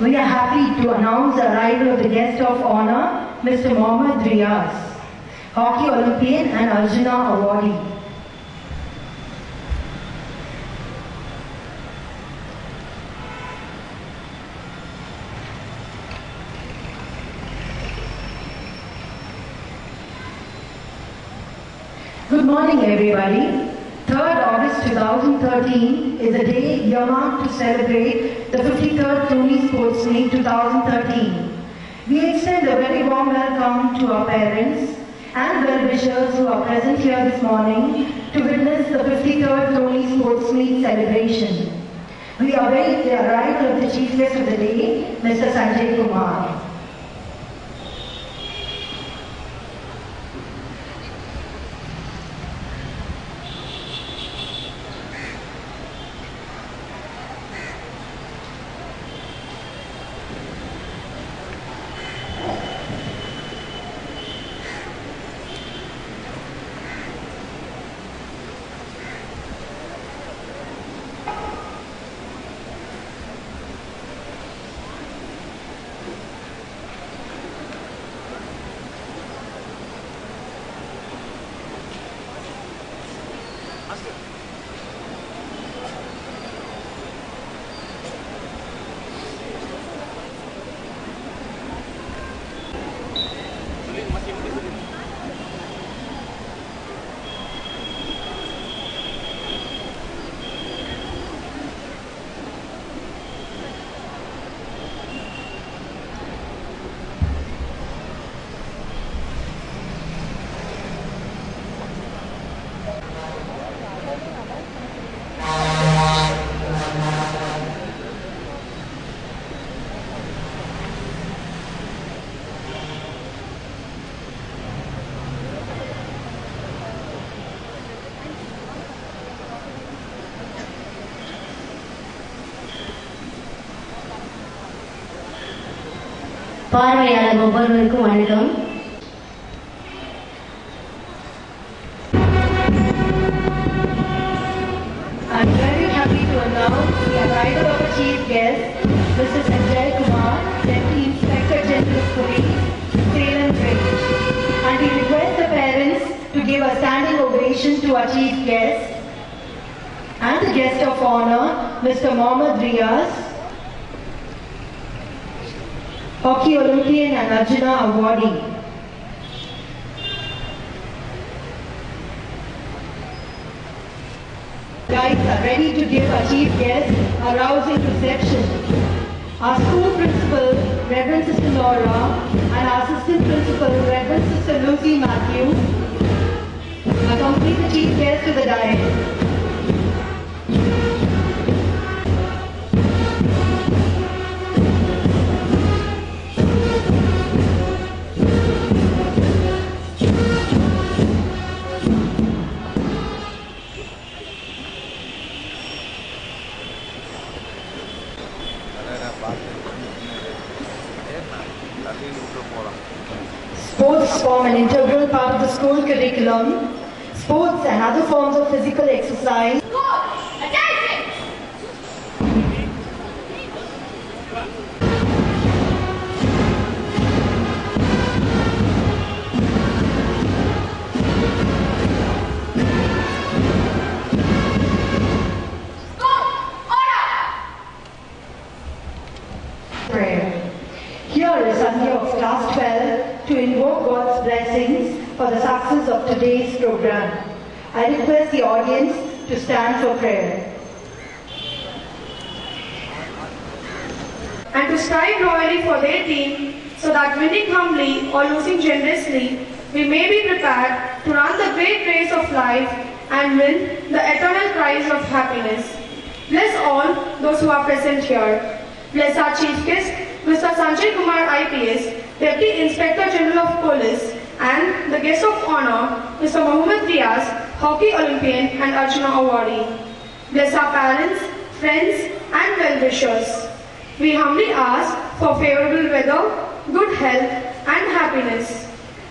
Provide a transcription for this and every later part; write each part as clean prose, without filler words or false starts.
We are happy to announce the arrival of the guest of honor, Mr. Mohammad Riaz, Hockey Olympian and Arjuna Awardee. Good morning, everybody. 3rd August 2013 is a day earmarked to celebrate the 53rd Cluni Sports Meet 2013. We extend a very warm welcome to our parents and well-wishers who are present here this morning to witness the 53rd Cluni Sports Meet celebration. We await the arrival of the chief guest of the day, Mr. Sanjay Kumar. பார்வையாளர் ஒவ்வொருவருக்கும் வணக்கம். I'm very happy to announce the arrival of the chief guest, Mr. Sanjay Kumar, Deputy Inspector General of Police, Salem Range, and we request the parents to give a standing ovation to our chief guest and the guest of honor, Mr. Mohammad Riaz, Hockey Olympian and Arjuna Awardee. Guides are ready to give our chief guest a rousing reception. Our school principal, Reverend Sister Laura, and our assistant principal, Reverend Sister Lucy Matthew, accompany the chief guest to the dais. Sports form an integral part of the school curriculum. Sports and other forms of physical exercise. Attention! Prayer. Here is Sandhya of Class 12 to invoke God's blessings for the success of today's program. I request the audience to stand for prayer. And to strive loyally for their team so that winning humbly or losing generously, we may be prepared to run the great race of life and win the eternal prize of happiness. Bless all those who are present here. Bless our Chief Guest, Mr. Sanjay Kumar IPS, Deputy Inspector General of Police, and the guest of honor, Mr. Mohammad Riaz, Hockey Olympian and Arjuna Awardee. Bless our parents, friends, and well-wishers. We humbly ask for favorable weather, good health, and happiness.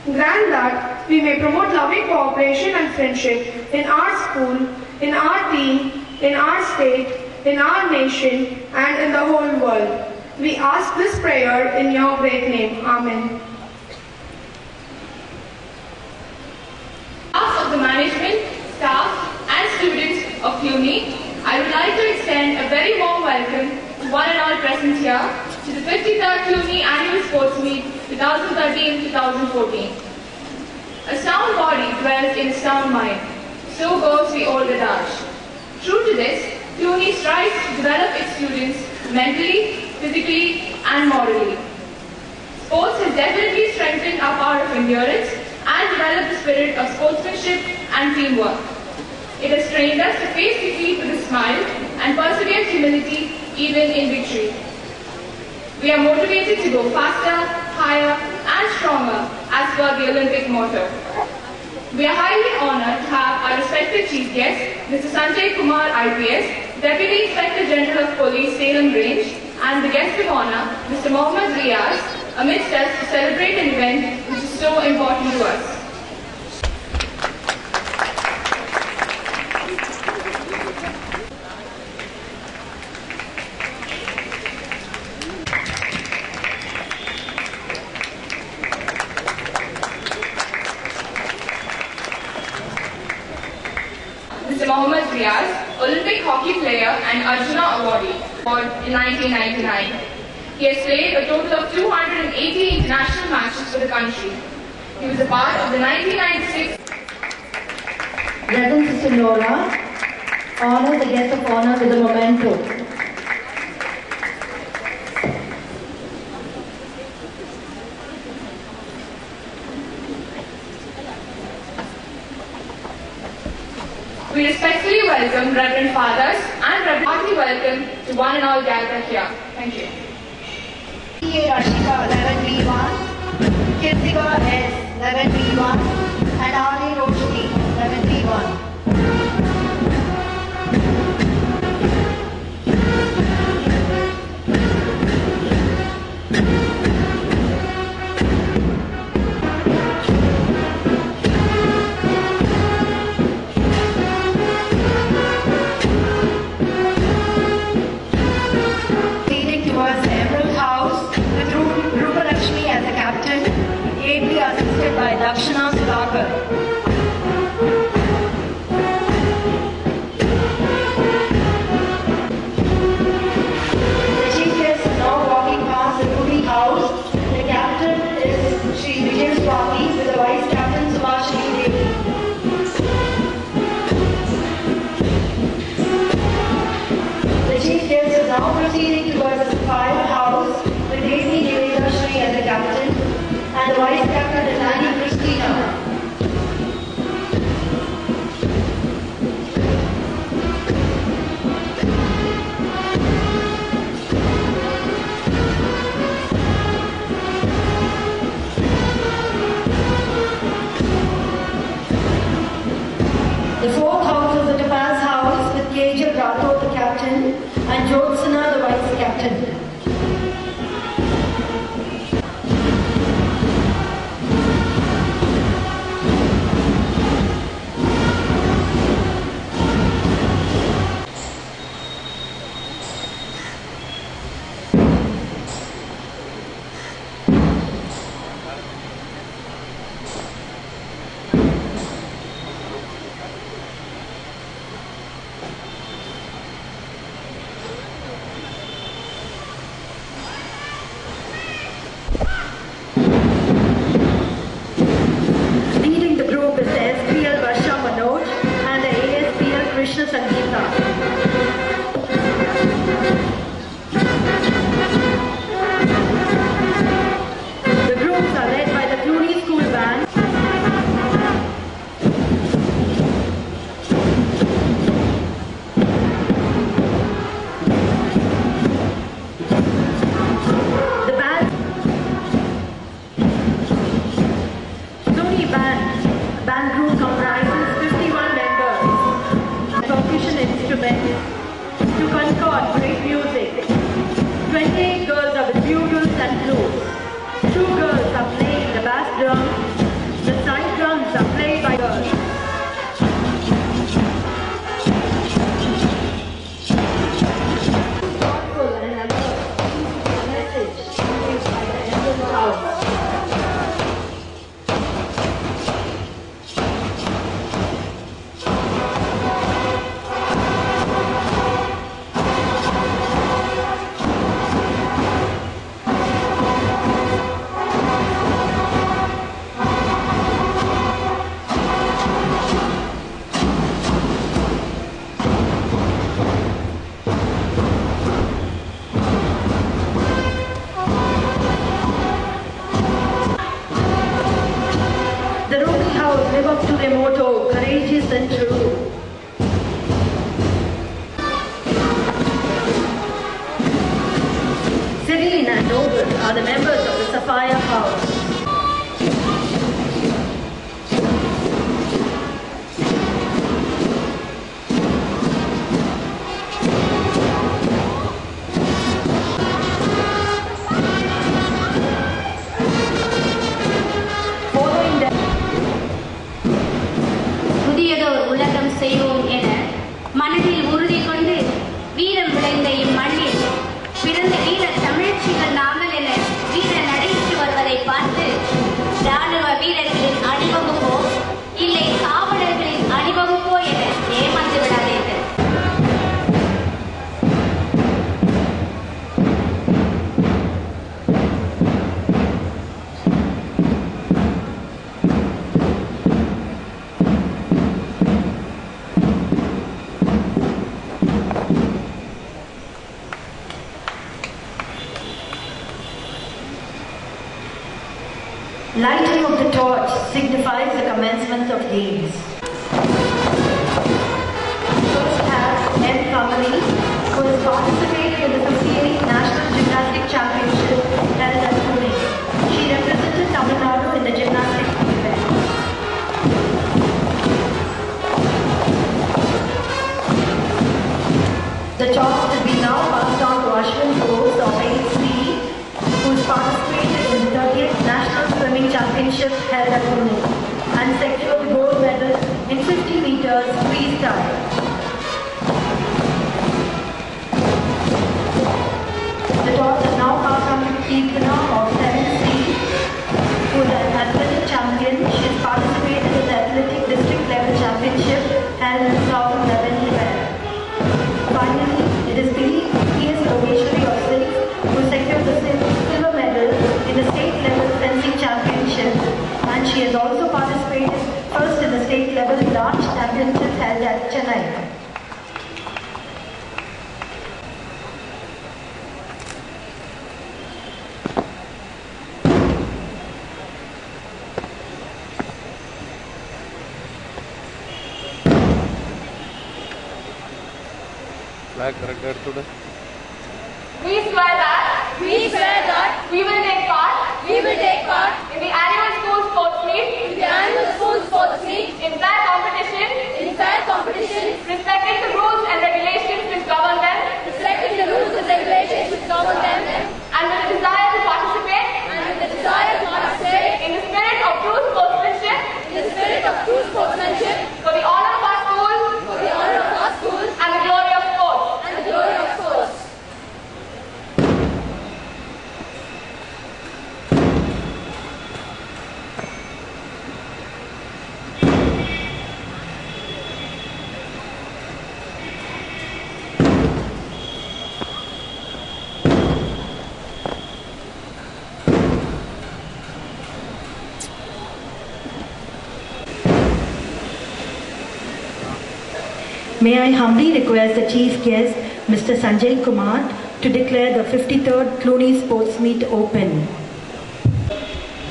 Grant that we may promote loving cooperation and friendship in our school, in our team, in our state, in our nation, and in the whole world. We ask this prayer in your great name. Amen. On behalf of the management, staff, and students of Cluni, I would like to extend a very warm welcome to one and all present here to the 53rd Cluni Annual Sports Meet 2013-2014. A sound body dwells in a sound mind. So goes the old adage. True to this, Cluni strives to develop its students mentally, physically, and morally. Sports has definitely strengthened our power of endurance and developed the spirit of sportsmanship and teamwork. It has trained us to face defeat with a smile and persevere humility even in victory. We are motivated to go faster, higher, and stronger as per the Olympic motto. We are highly honored to have our respected chief guest, Mr. Sanjay Kumar IPS, Deputy Inspector General of Police, Salem Range, and the guest of honor, Mr. Mohammad Riaz, amidst us to celebrate an event which is so important to us. Mr. Mohammad Riaz, Olympic hockey player and Arjuna Awardee, in 1999. He has played a total of 280 international matches for the country. He was a part of the 1996. Reverend Sister Nora, honor the guest of honor with a memento. We respectfully welcome Reverend Fathers and Reverend hearty welcome to one and all gathered here. Thank you. Rashika 11B1, Kirtika S 11B1, and R.A. Roshni 11B1. By Dakshana Band group comprises 51 members. Percussion instruments to concord great music. 28 girls are with bugles and flutes. 2 girls are playing the bass drum. The side drums are played by girls. Thoughtful and alert, the message conveyed by the emblem sound. Live up to their motto, courageous and true. Serene and noble are the members of the Sapphire House. செய்வோம் என மனதில் உறுதி கொண்டு வீரம் விளைந்த இம்மண்ணில் பிறந்த வீர தமிழ்ச்சிகள் நாங்கள் என வீர நடைத்து வருவதை பார்த்து ராணுவ வீரர்களின் அணிவகுப்போ இல்லை காவலர்களின் அணிவகுப்போ என ஏமாந்து விடாதீர்கள். Lighting of the torch signifies the commencement of games. First has M. Kamali, who has participated in the 58th National Gymnastic Championship held at Cluni. She represented Tamil Nadu in the gymnastics event. The torch will be now passed on to Ashwin Bose of 8C, who has participated in the 30th National Swimming Championship held at Cluni and secured the gold medal in 50 meters freestyle. The torch is now passed on to Keerthana of 7C, who is an athletic champion. She has participated in the athletic district level championship held in 2011 event. Finally, it is believed P.S. Logeshwari of 6, who secured the silver medal in the state level fencing championship, and she has also participated first in the state level dart championship held at Chennai. Flag corrected today. We swear that we will take part in the annual school sports meet in fair competition respecting the rules and regulations which govern them and with the desire to participate in the spirit of true sportsmanship for the honor of our school and the glory of sports. May I humbly request the Chief Guest, Mr. Sanjay Kumar, to declare the 53rd Cluni Sports Meet open.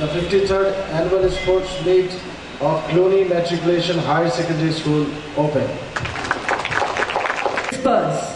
The 53rd Annual Sports Meet of Cluni Matriculation Higher Secondary School open. Spurs.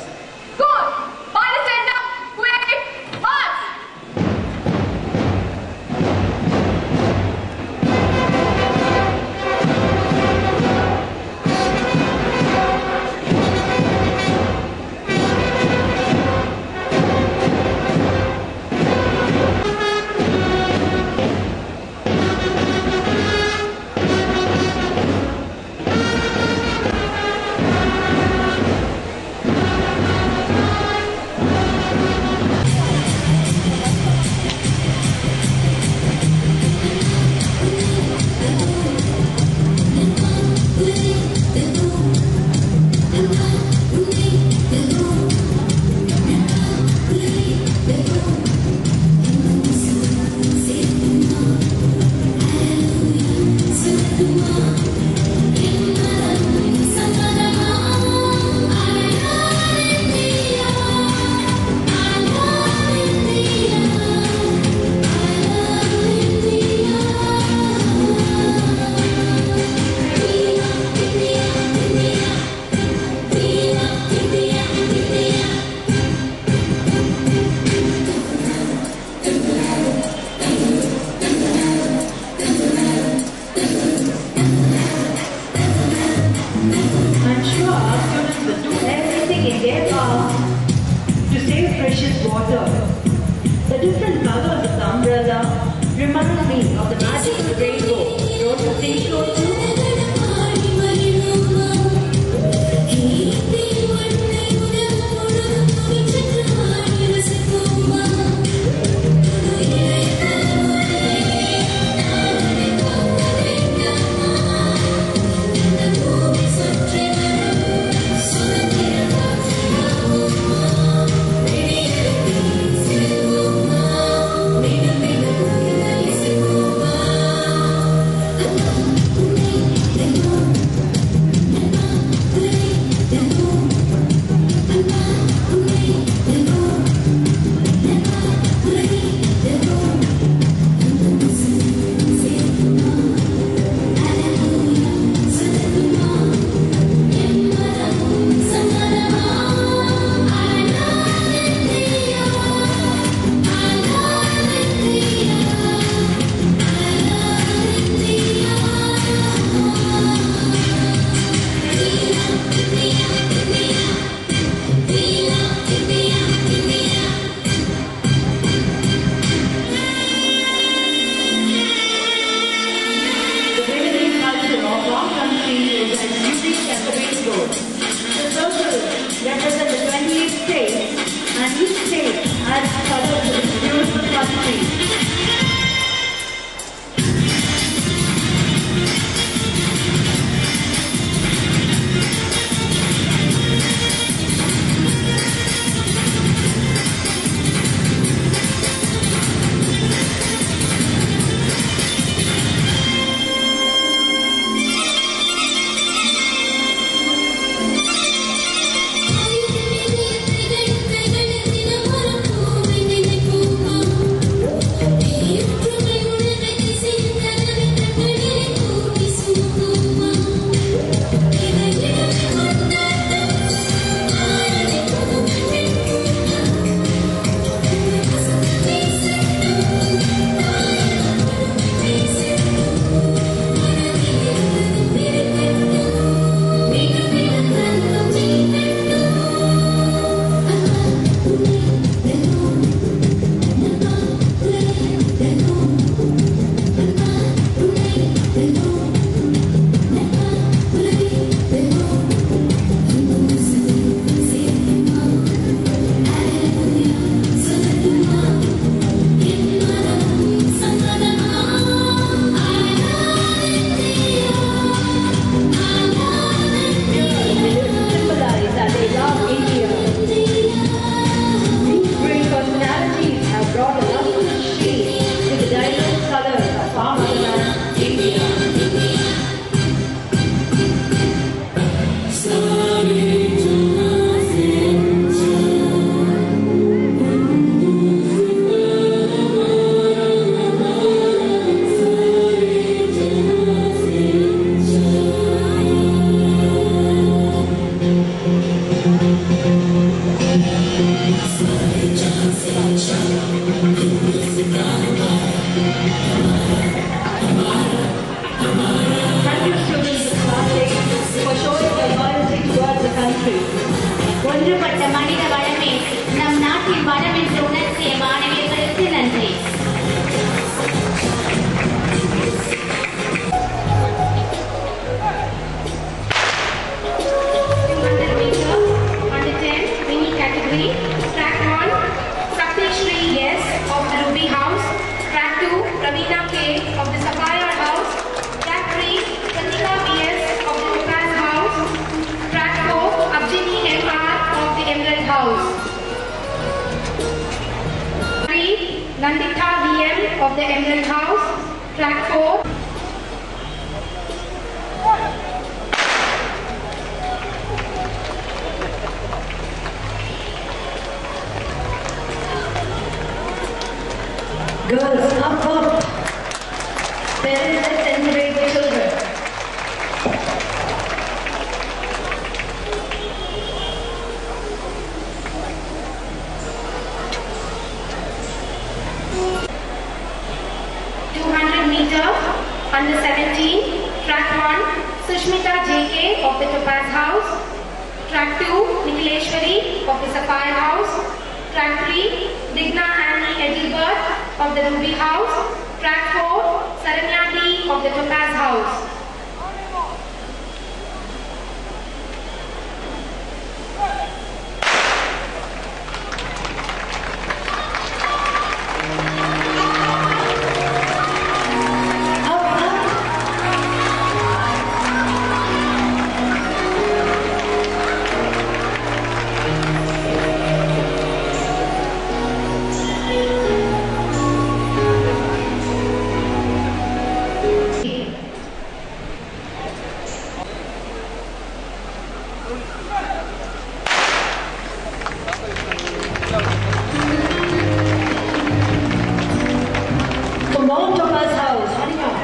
நன்றி. ஒன்றுபட்ட மனித வளமே நம் நாட்டின் வளம் என்று உணர்த்திய மாணவியர்களுக்கு நன்றி. Of the Sapphire House, Track 3, Pratika V.S. of the Topaz House, Track 4, Abjini M.R. of the Emerald House, 3, Nandita V.M. of the Emerald House, Track 4. Girls, up, up. Parents, let's celebrate the children. Meter, under 17, Track 1, Sushmita J.K. of the Topaz House, Track 2, Nikhileshwari of the Sapphire House, Track 3, Digna Annie Edilbert of the Ruby House, Track 4, Saranyati of the Topaz House. Come on, Topaz House, hurry up.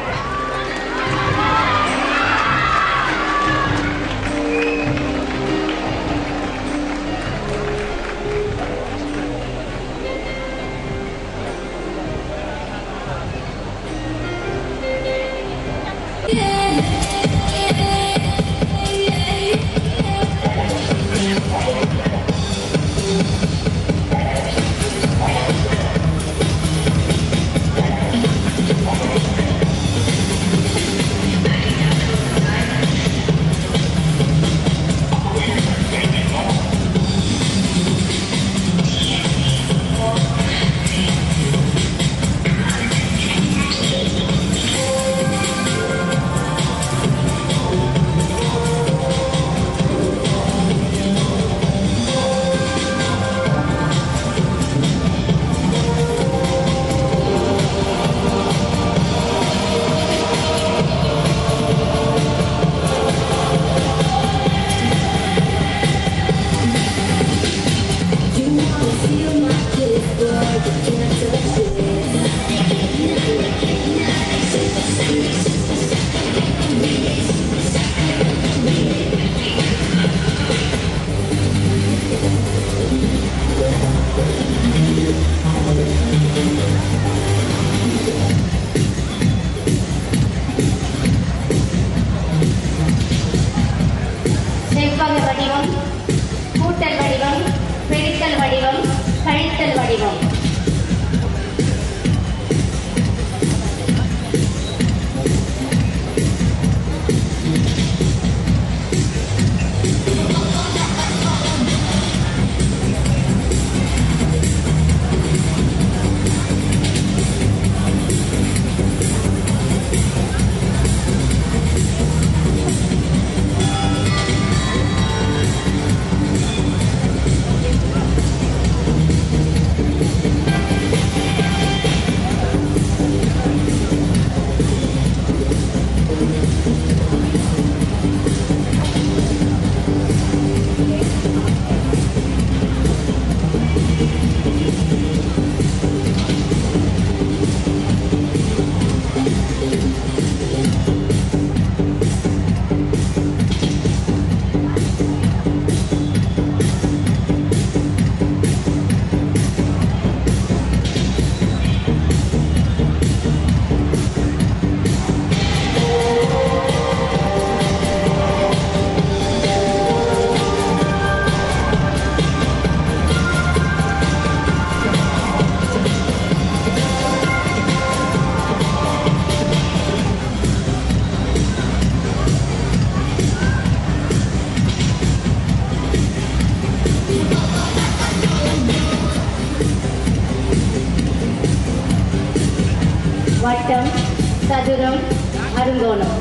கருங்கோணம்.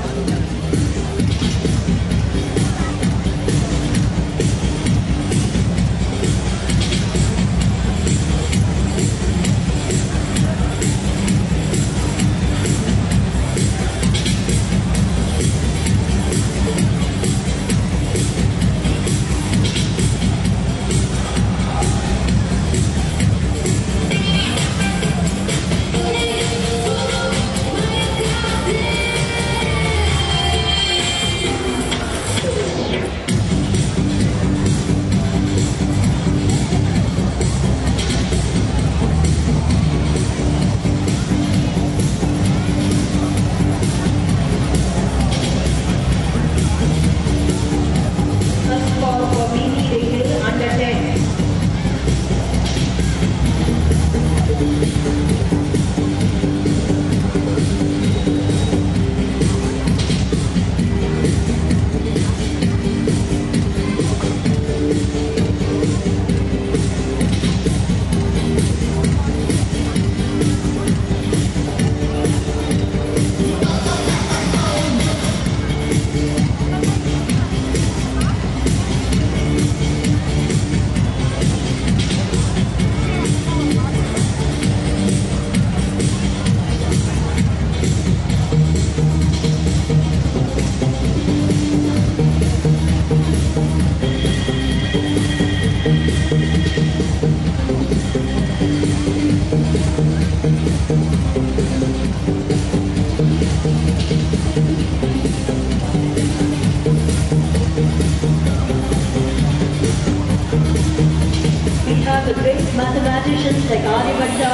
The great mathematicians like Aryabhatta,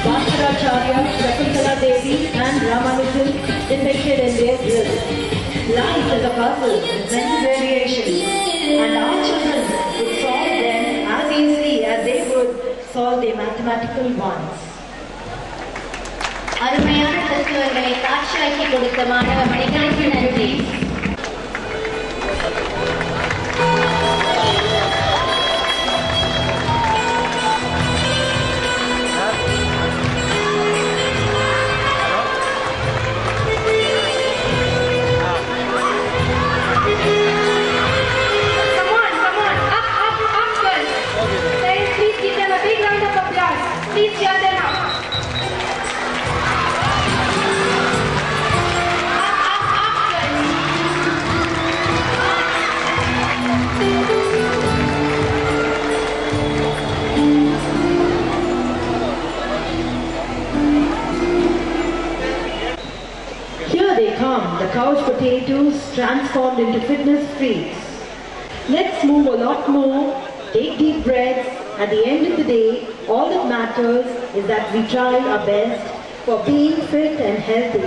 Bhaskaracharya, Shakuntala Devi and Ramanujan depicted in their drills. Life is a puzzle with many variations, and our children would solve them as easily as they would solve their mathematical ones. அருமையான தத்துவங்களை காட்சியாக்கி கொடுத்த மாணவ மணிகளுக்கு நன்றி. Please cheer them up. Here they come, the couch potatoes transformed into fitness freaks. Let's move a lot more, take deep breaths. At the end of the day, all that matters is that we try our best for being fit and healthy.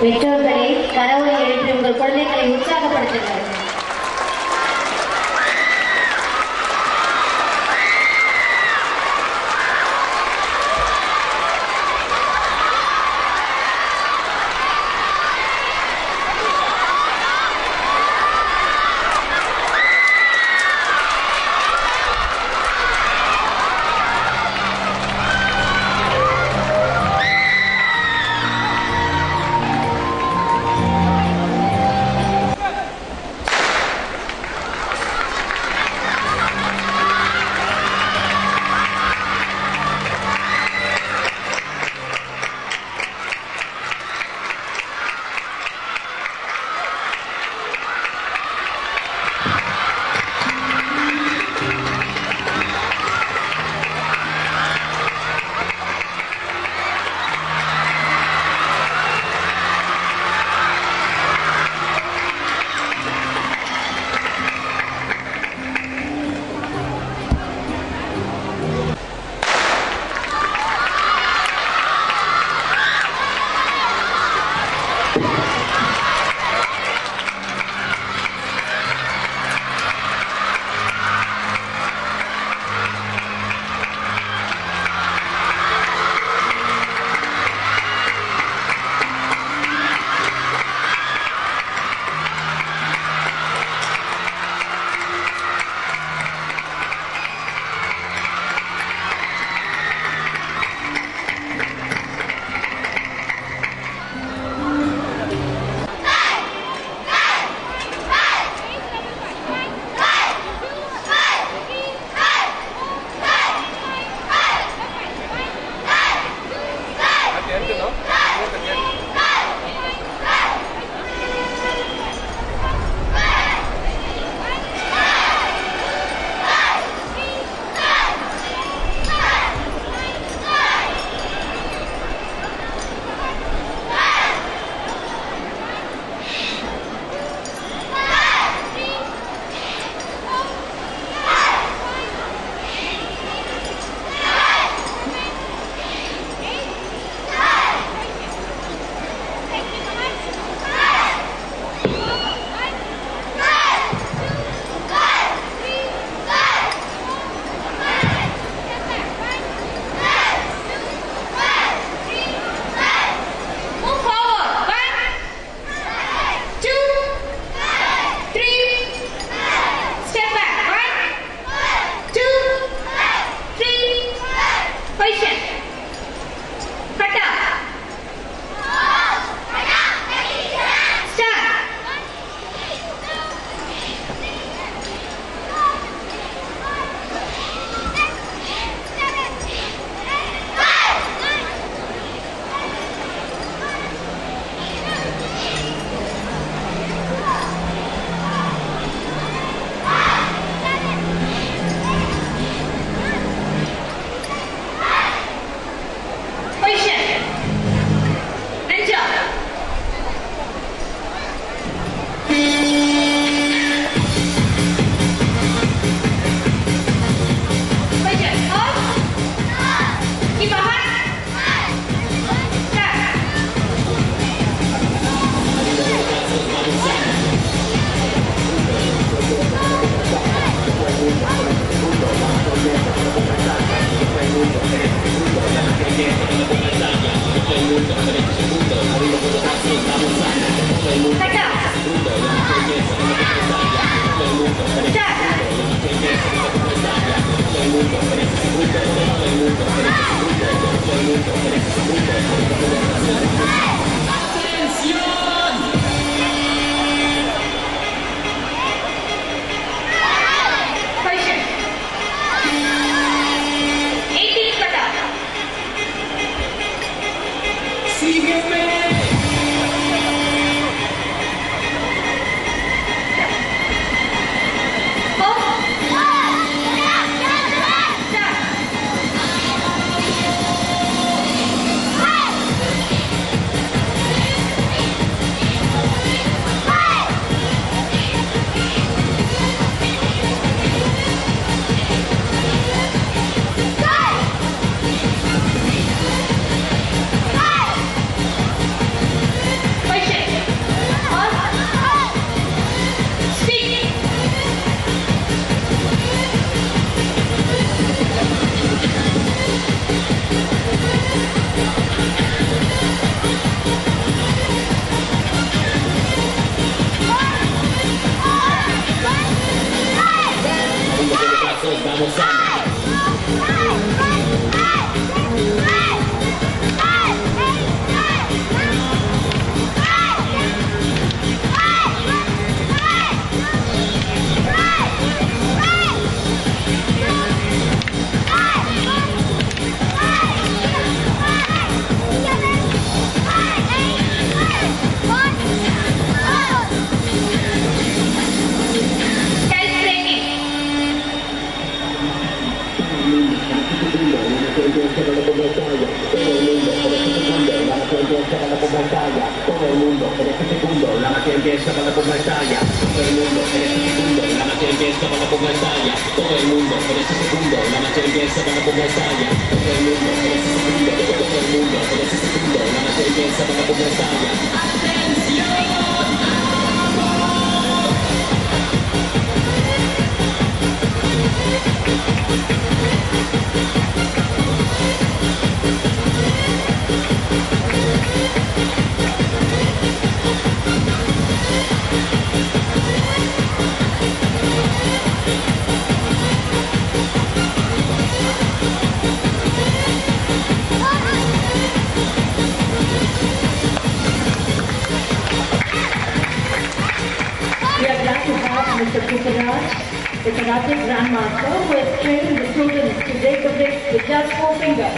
பெற்றோர்களே, கரவொலி எழுப்பி உங்கள் குழந்தைகளை உற்சாகப்படுத்துங்கள். The karate grandmaster who has trained the students to break the bricks with just 4 fingers.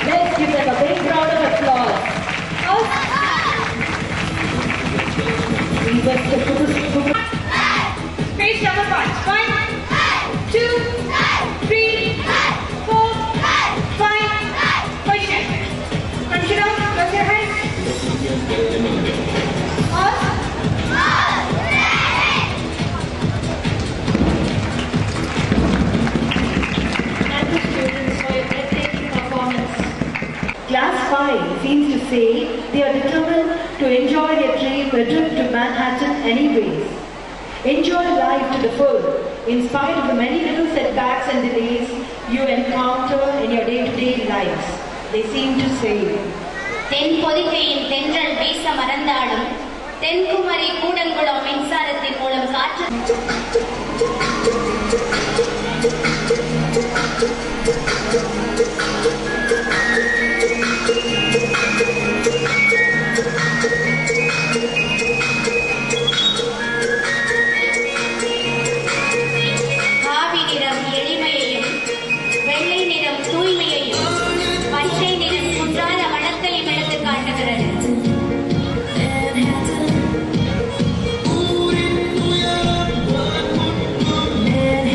Let's give them a big round of applause. Face down the front. 1, 2, 3, 4, 5. Position. Crunch it out. Close your hands. Thank you, students, for your breathtaking performance. Class 5 seems to say they are determined to enjoy their trip to Manhattan anyways. Enjoy life to the full, in spite of the many little setbacks and delays you encounter in your day-to-day lives. They seem to say. தென் பொதிகையின் தென்றல் வீச மறந்தாலும் தென்குமரி கூடங்குளம் மின்சாரத்தின் மூலம் காற்று காவி நிறம் எளிமையையும் வெள்ளை நிறம் தூய்மையையும் பச்சை நிறம் குன்றாத வளத்தையும் எடுத்து காட்டுகிறது.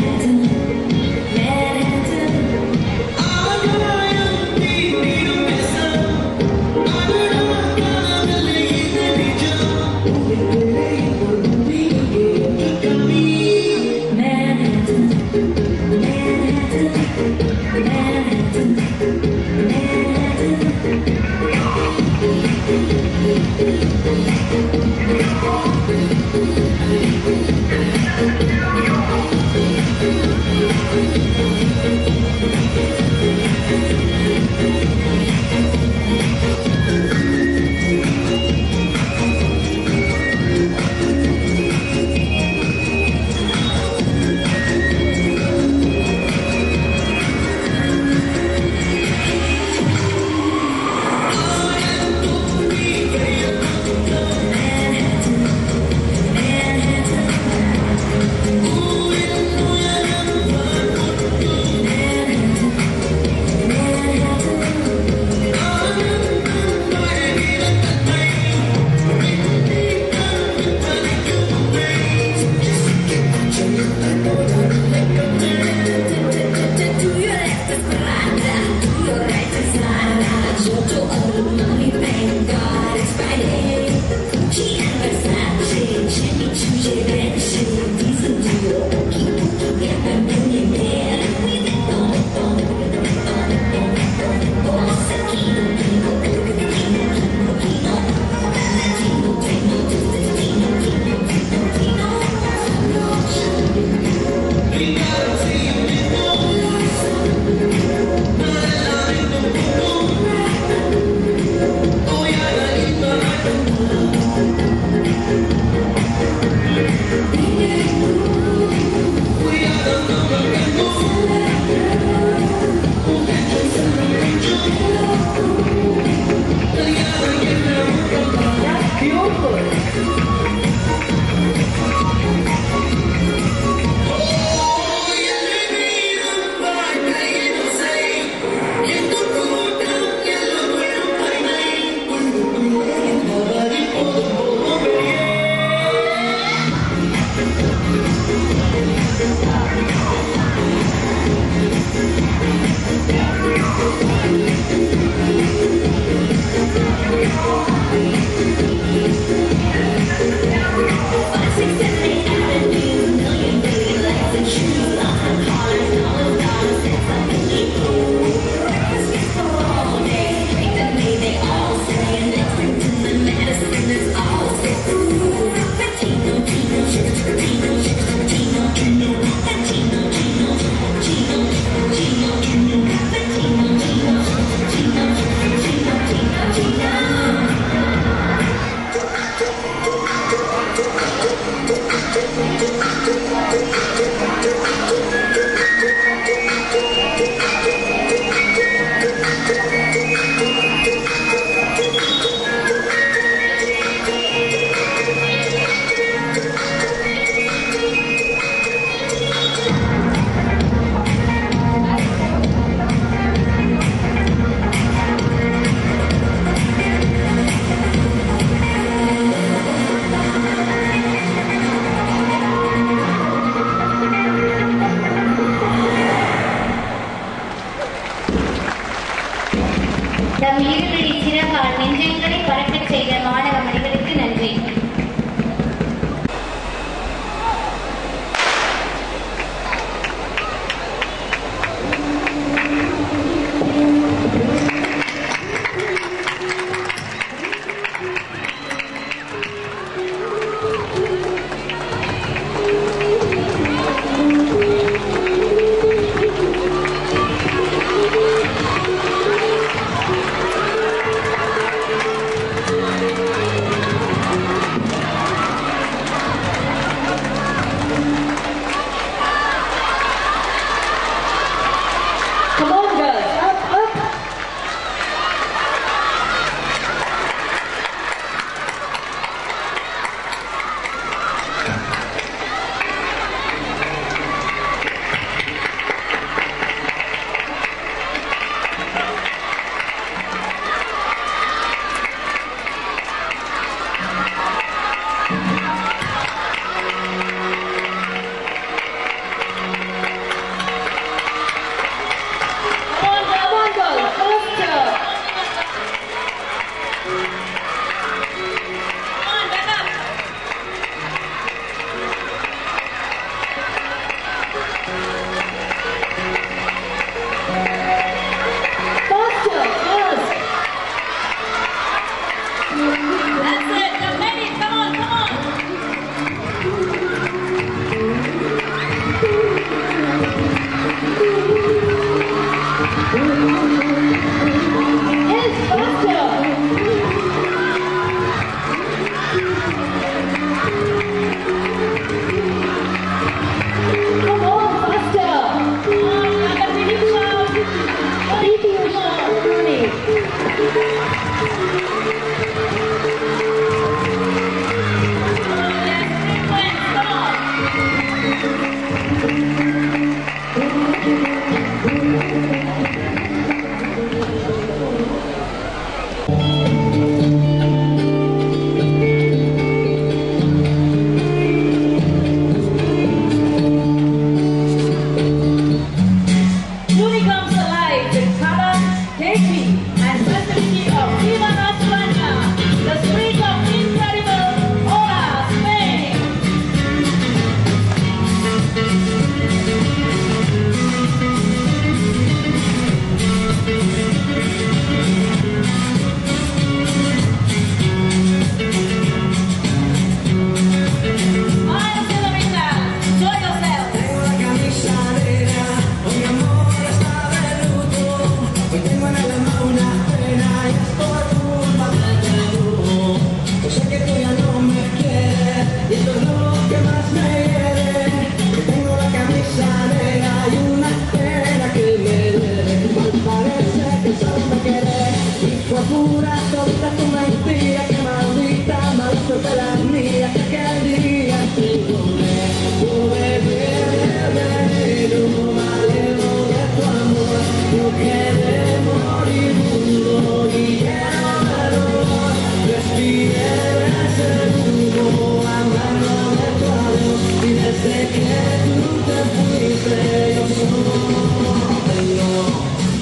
Manhattan.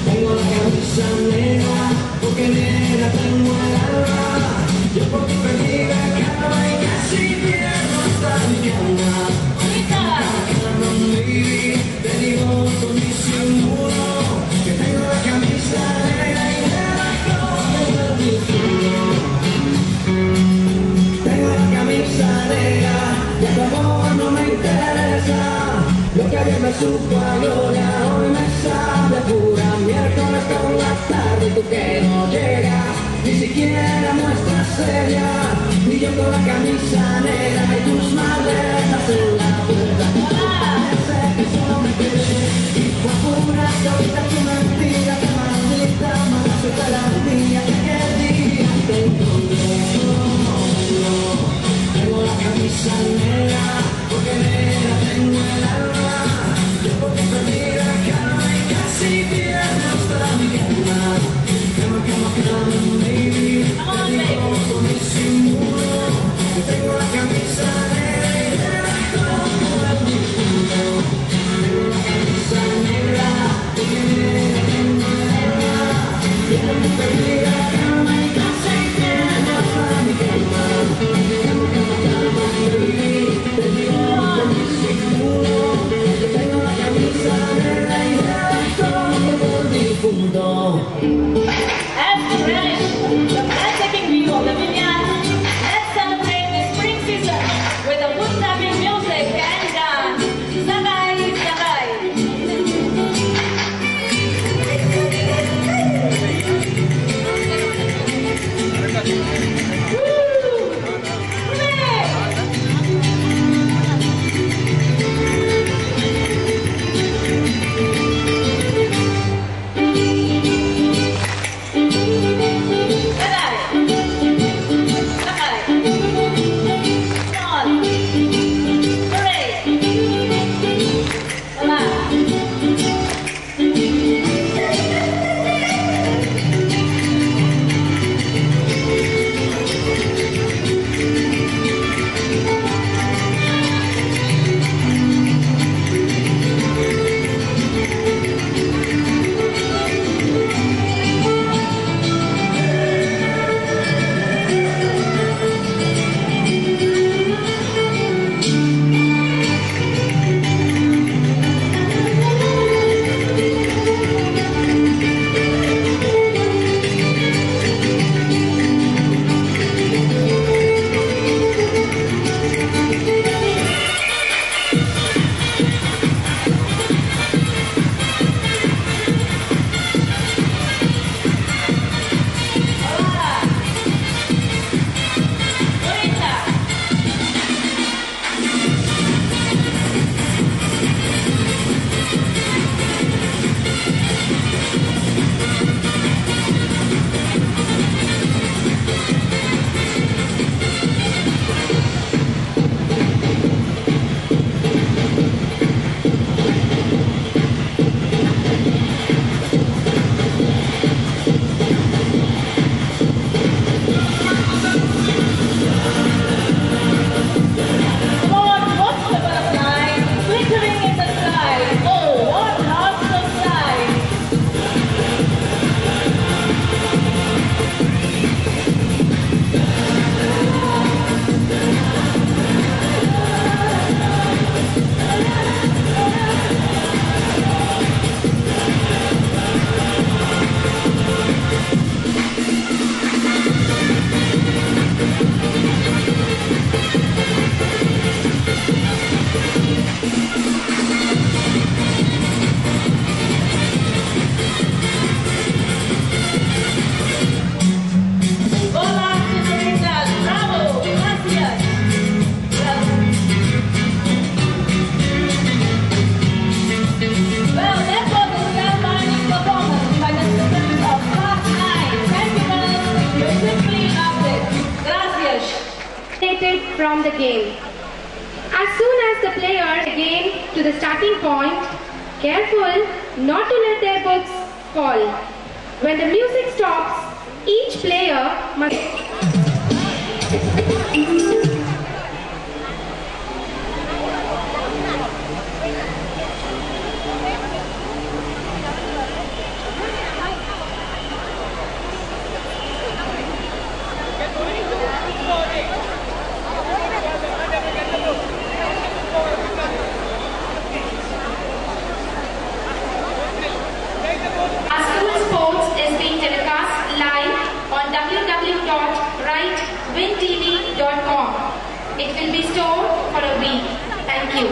Tengo la camisa que no llega, ni siquiera muestra seria, y yo con la camisa negra y tus maletas en la puerta. Parece que solo me quedé, y fue pura solita tu mentira, que maldita, mala suerte la mía, que aquel día te encontré. Tengo la camisa negra, porque negra tengo el alma, porque perdí la calma y casi pierdo hasta mi cama. Cama, baby, te digo con disimulo, tengo la camisa negra y debajo todo mi mundo. Tengo la camisa negra, porque negra tengo el alma, porque perdí la calma y casi pierdo hasta mi cama. As we relish the breathtaking view of the vineyard, let's celebrate the spring season with a wood-tapping music and dance. Sagai, sagai. From the game. As soon as the players gain to the starting point, careful not to let their books fall. When the music stops, each player must It will be stored for a week. Thank you.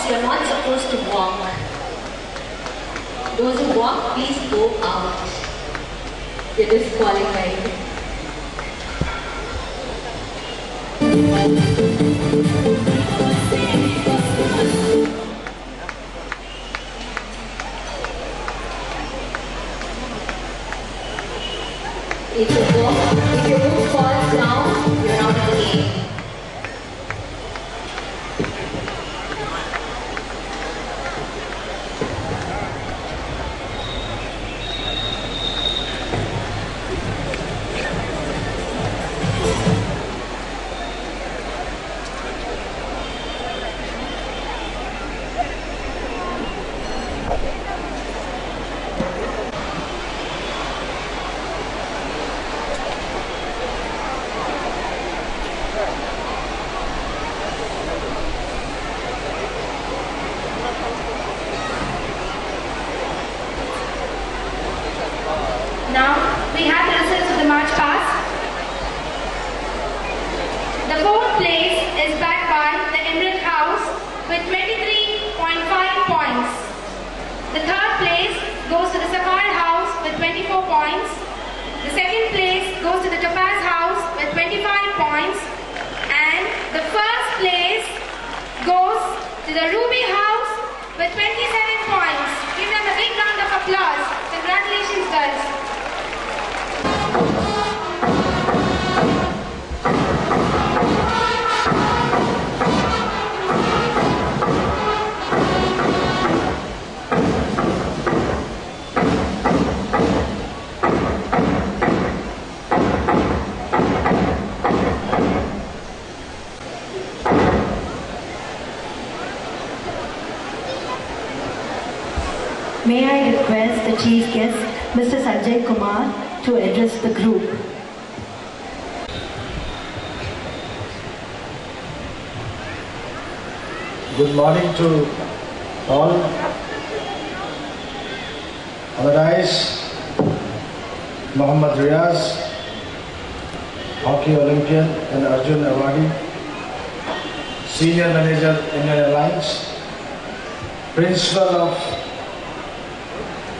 you're not supposed to walk. Those who walk, please go out. You're disqualified. If your book falls down, you're out of the game. Now we have the results of the march past. The fourth place is backed by the Emerald House with 23.5 points. The third place goes to the Sapphire House with 24 points. The second place goes to the Topaz House with 25 points. And the first place goes to the Ruby House with 27 points. Give them a big round of applause. Congratulations, girls. May I request the Chief Guest, Mr. Sanjay Kumar, to address the group. Good morning to all. On the dais, Mohammad Riaz, Hockey Olympian and Arjun Awardee, Senior Manager, Indian Alliance, Principal of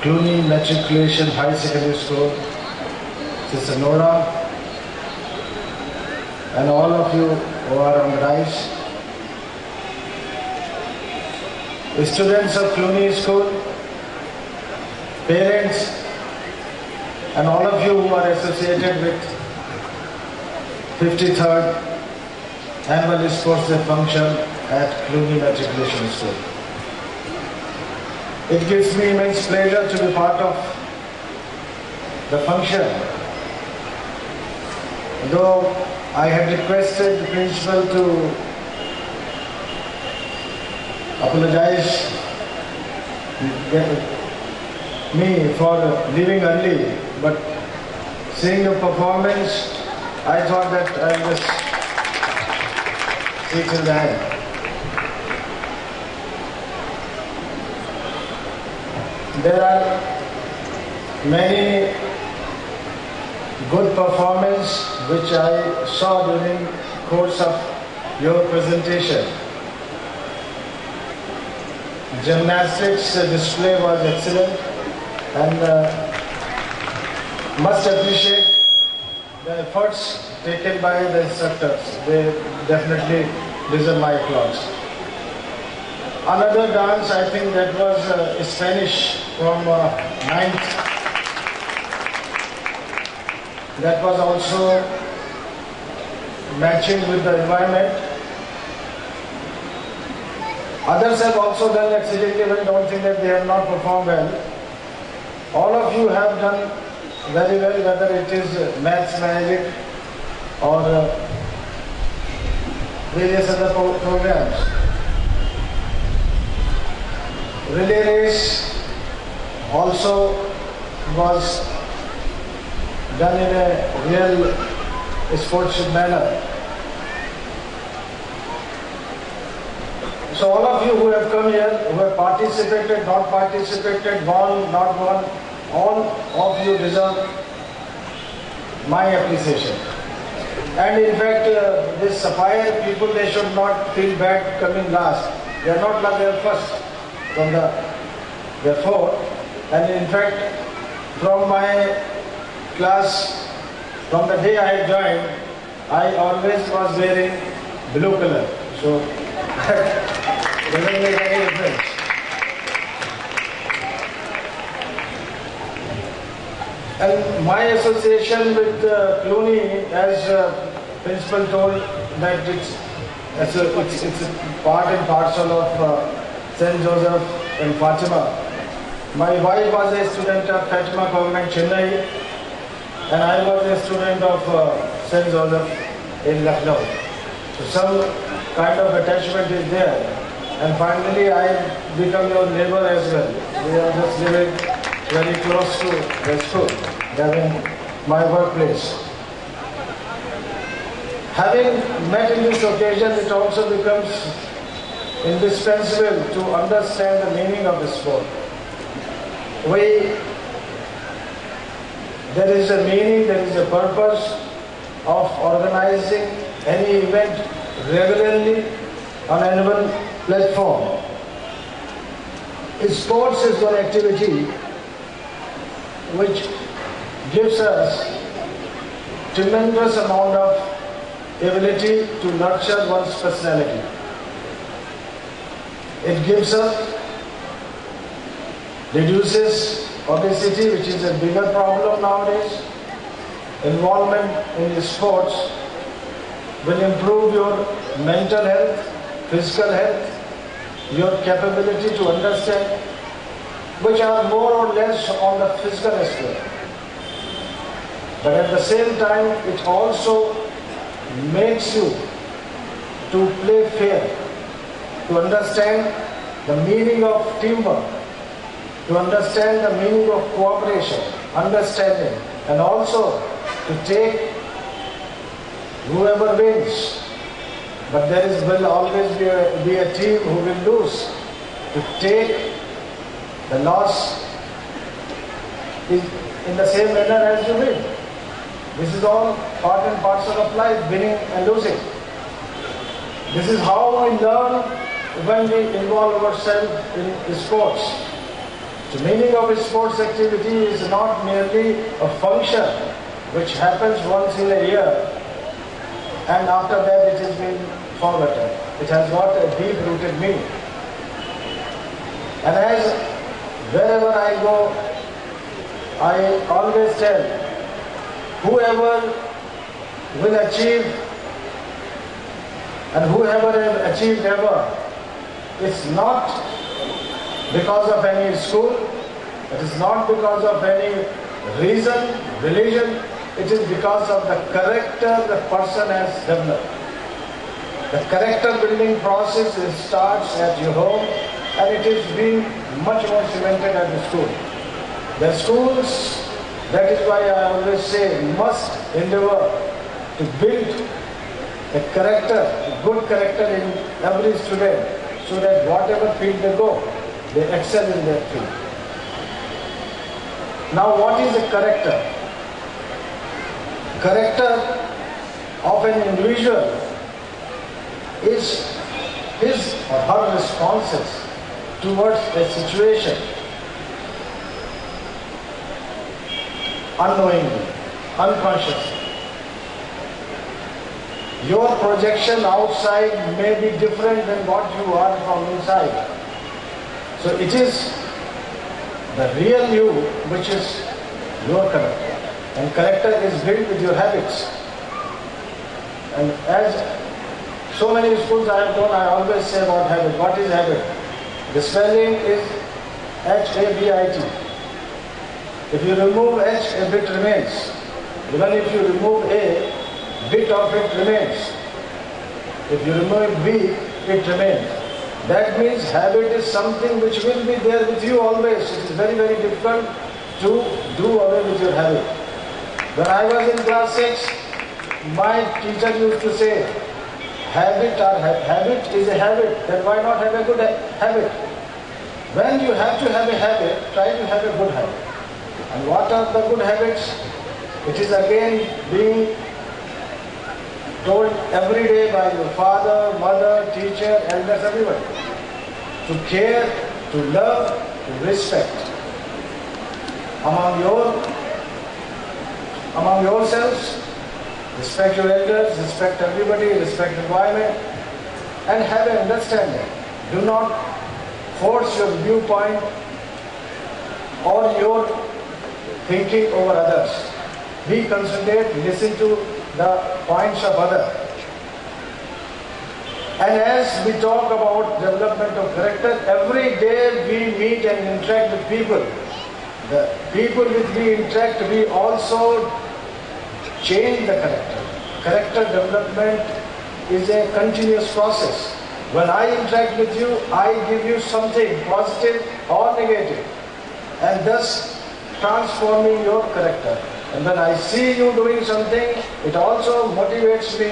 Cluni Martric High Secondary School, Sister Nora, and all of you who are on the dais. Students of Cluni School, parents, and all of you who are associated with 53rd Annual Sports Day function at Cluni Martric School. It gives me immense pleasure to be part of the function. Though I had requested the principal to apologize me for leaving early, but seeing the performance, I thought that I'll just see till the end. There are many good performances which I saw during the course of your presentation. Gymnastics display was excellent, and must appreciate the efforts taken by the instructors. They definitely deserve my applause. Another dance, I think that was Spanish from 9th. That was also matching with the environment. Others have also done exceedingly well. Don't think that they have not performed well. All of you have done very well, whether it is maths, magic, or various other programs. Relay race also was done in a real sports manner. So all of you who have come here, who have participated, not participated, won, not won, all of you deserve my appreciation. And in fact, this Sapphire people, they should not feel bad coming last. They are not there first from their fourth. And in fact, from my class, from the day I joined, I always was wearing blue color. So that doesn't make any difference. And my association with Cluni, as principal told, that it's a part and parcel of St. Joseph and Fatima. My wife was a student of Fatima Convent, Chennai, and I was a student of St. Joseph in Lucknow. So some kind of attachment is there. And finally I become your neighbor as well. We are just living very close to the school, having my workplace. Having met in this occasion, it also becomes indispensable to understand the meaning of the sport. There is a meaning, there is a purpose of organizing any event regularly on an annual platform. Sports is one activity which gives us tremendous amount of ability to nurture one's personality. It gives us, reduces obesity, which is a bigger problem nowadays. Involvement in sports will improve your mental health, physical health, your capability to understand, which are more or less on the physical aspect. But at the same time, it also makes you to play fair, to understand the meaning of teamwork, to understand the meaning of cooperation, understanding, and also to take whoever wins. But will always be a team who will lose. To take the loss in the same manner as you win. This is all part and parcel of life, winning and losing. This is how we learn when we involve ourselves in sports. The meaning of a sports activity is not merely a function which happens once in a year and after that it has been forgotten. It has got a deep-rooted meaning. And as wherever I go, I always tell, whoever will achieve and whoever has achieved ever, it's not because of any school, it is not because of any reason, religion, it is because of the character the person has developed. The character building process starts at your home and it is being much more cemented at the school. The schools, that is why I always say, must endeavor to build a character, a good character in every student, so that whatever field they go, they excel in their field. Now what is a character? Character of an individual is his or her responses towards a situation unknowingly, unconsciously. Your projection outside may be different than what you are from inside. So it is the real you which is your character. And character is built with your habits. And as so many schools I have done, I always say about habit. What is habit? The spelling is H-A-B-I-T. If you remove H, a bit remains. Even if you remove A, bit of it remains. If you remove B, it remains. That means habit is something which will be there with you always. It is very, very difficult to do away with your habit. When I was in class 6, my teacher used to say, habit is a habit, then why not have a good habit? When you have to have a habit, try to have a good habit. And what are the good habits? It is again being told every day by your father, mother, teacher, elders, everybody. to care, to love, to respect among yourselves. Respect your elders, respect everybody, respect environment, and have an understanding. Do not force your viewpoint or your thinking over others. Be considerate, listen to the points of others. And as we talk about development of character, every day we meet and interact with people. The people with we interact, we also change the character. Character development is a continuous process. When I interact with you, I give you something positive or negative, and thus transforming your character. And when I see you doing something, it also motivates me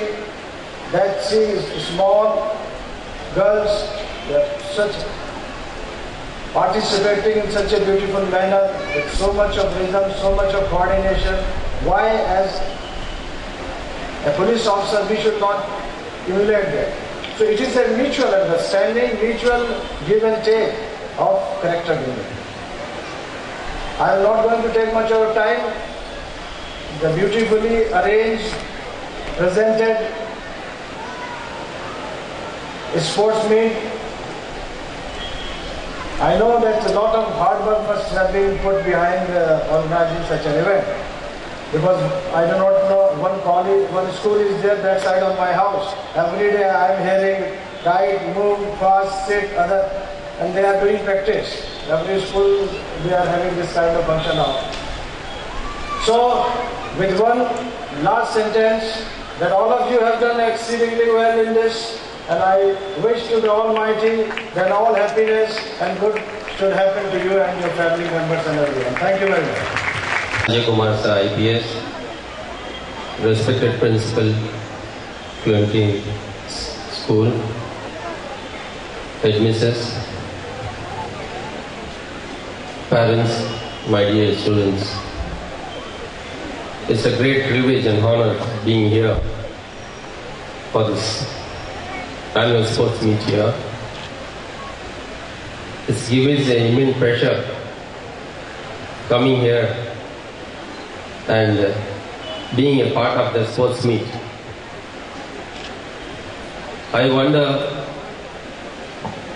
that see small girls, they are such participating in such a beautiful manner with so much of rhythm, so much of coordination. Why, as a police officer, we should not emulate that? So it is a mutual understanding, mutual give and take of character building. I am not going to take much of your time. The beautifully arranged, presented sports meet. I know that a lot of hard work must have been put behind organizing such an event, because I do not know, one college, one school is there that side of my house. Every day I am hearing right, move, fast, sit, other, and they are doing practice. Every school they are having this kind of function now. So with one last sentence, that all of you have done exceedingly well in this, and I wish to the Almighty that all happiness and good should happen to you and your family members and everyone. Thank you very much. Cluni Martric, IPS, respected principal, Cluni School, headmistresses, parents, my dear students. It's a great privilege and honor being here for this annual sports meet here. It gives an immense pressure coming here and being a part of the sports meet. I wonder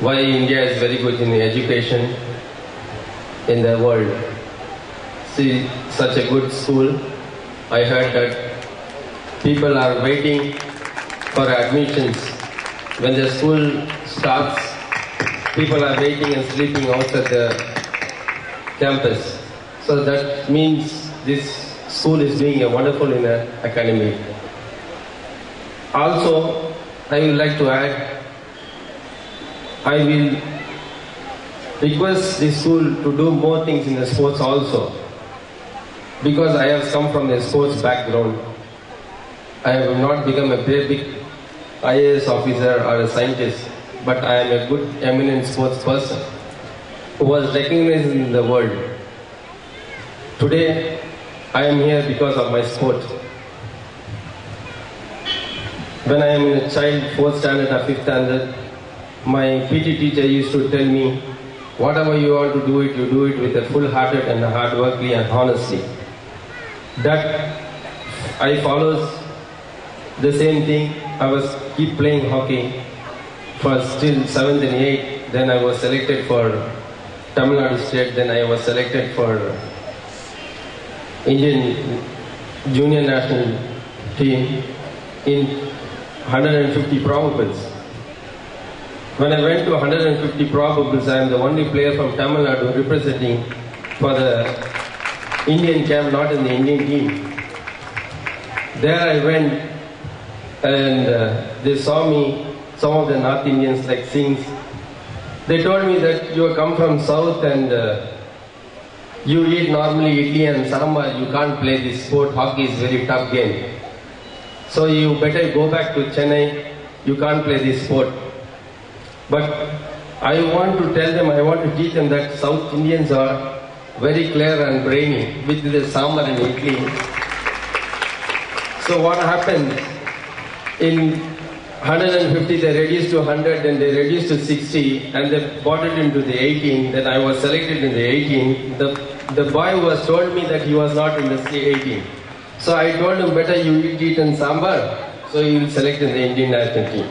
why India is very good in education in the world. See, such a good school. I heard that people are waiting for admissions. When the school starts, people are waiting and sleeping outside the campus. So that means this school is doing a wonderful in the academy. Also, I would like to add, I will request the school to do more things in the sports also. Because I have come from a sports background, I have not become a very big IAS officer or a scientist, but I am a good, eminent sports person who was recognized in the world. Today, I am here because of my sport. When I am a child, 4th standard or 5th standard, my PT teacher used to tell me, whatever you want to do it, you do it with a full-hearted and hard-working and honestly. That I follows the same thing. I was keep playing hockey for still 7th and 8th. Then I was selected for Tamil Nadu State. Then I was selected for Indian junior national team in 150 probables. When I went to 150 probables, I am the only player from Tamil Nadu representing for the Indian camp, not in the Indian team. There I went and they saw me, some of the North Indians like Singhs. They told me that you come from South and you eat normally idli and sambar, you can't play this sport, hockey is very tough game. So you better go back to Chennai, you can't play this sport. But I want to tell them, I want to teach them that South Indians are very clear and brainy with the sambar and idli. So what happened, in 150, they reduced to 100, then they reduced to 60, and they brought it into the 18. Then I was selected in the 18. The boy who was told me that he was not in the 18. So I told him, better you eat in sambar, so you will select in the Indian national team.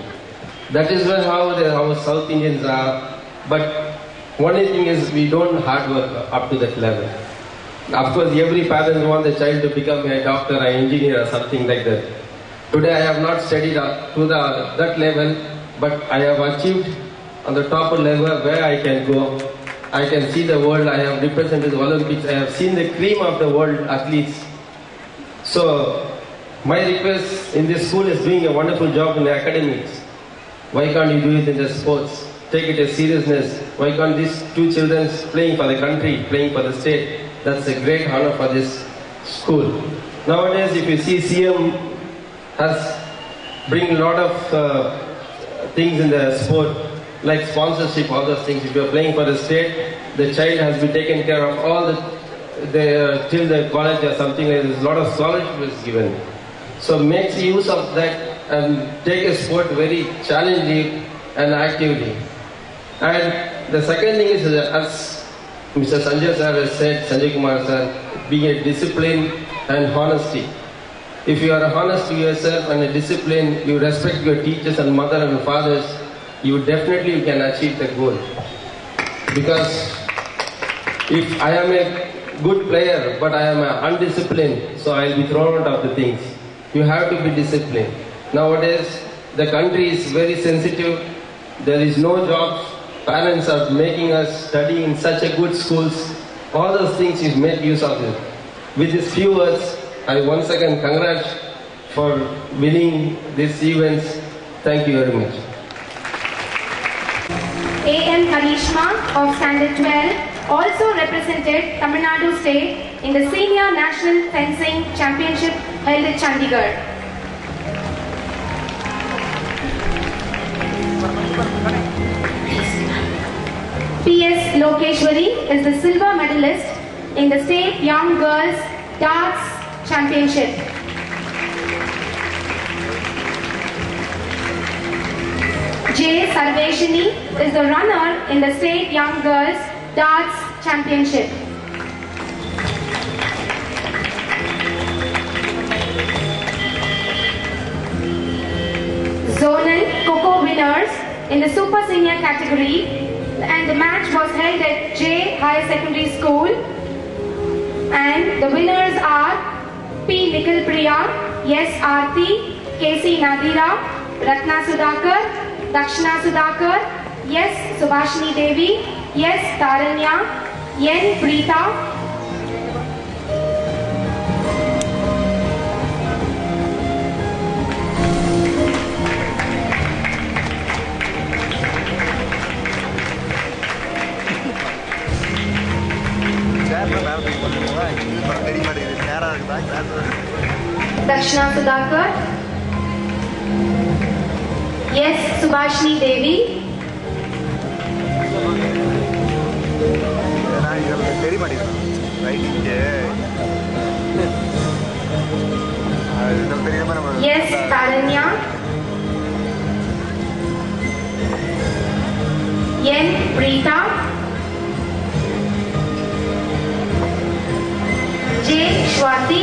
That is how South Indians are. But only thing is, we don't hard work up to that level. Of course, every parent wants the child to become a doctor, an engineer, or something like that. Today I have not studied up to that level, but I have achieved on the top level where I can go. I can see the world. I have represented the Olympics. I have seen the cream of the world athletes. So my request in this school is doing a wonderful job in the academics. Why can't you do it in the sports? Take it as seriousness. Why can't these two children playing for the country, playing for the state? That's a great honor for this school. Nowadays, if you see CM has bring a lot of things in the sport, like sponsorship, all those things. If you are playing for the state, the child has been taken care of all till the college or something. There's a lot of scholarship is given. So make use of that and take a sport very challenging and actively. And the second thing is, as Mr. Sanjay sir has said, Sanjay Kumar sir, being a discipline and honesty. If you are honest to yourself and a discipline, you respect your teachers and mother and fathers, you definitely can achieve the goal. Because if I am a good player, but I am undisciplined, so I will be thrown out of the things. You have to be disciplined. Nowadays, the country is very sensitive. There is no jobs. Parents are making us study in such a good schools. All those things, you make use of it. With these few words, I once again congratulate for winning these events. Thank you very much. A.M. Karishma of Standard 12 also represented Tamil Nadu State in the Senior National Fencing Championship held at Chandigarh. P.S. Lokeshwari is the silver medalist in the State Young Girls Darts Championship. J. Sarveshini is the runner in the State Young Girls Darts Championship. Zonal Coco winners in the Super Senior category, and the match was held at J. Higher Secondary School, and the winners are P. Nikhil Priya, S. Aarti, K.C. Nadira, Ratna Sudhakar, Dakshina Sudhakar, S. Subhashini Devi, S. Taranya, N. Preeta, Dakshina Sudhakar, yes, Subhashini Devi, yes, Taranya, N. Preeta, J. Shwati,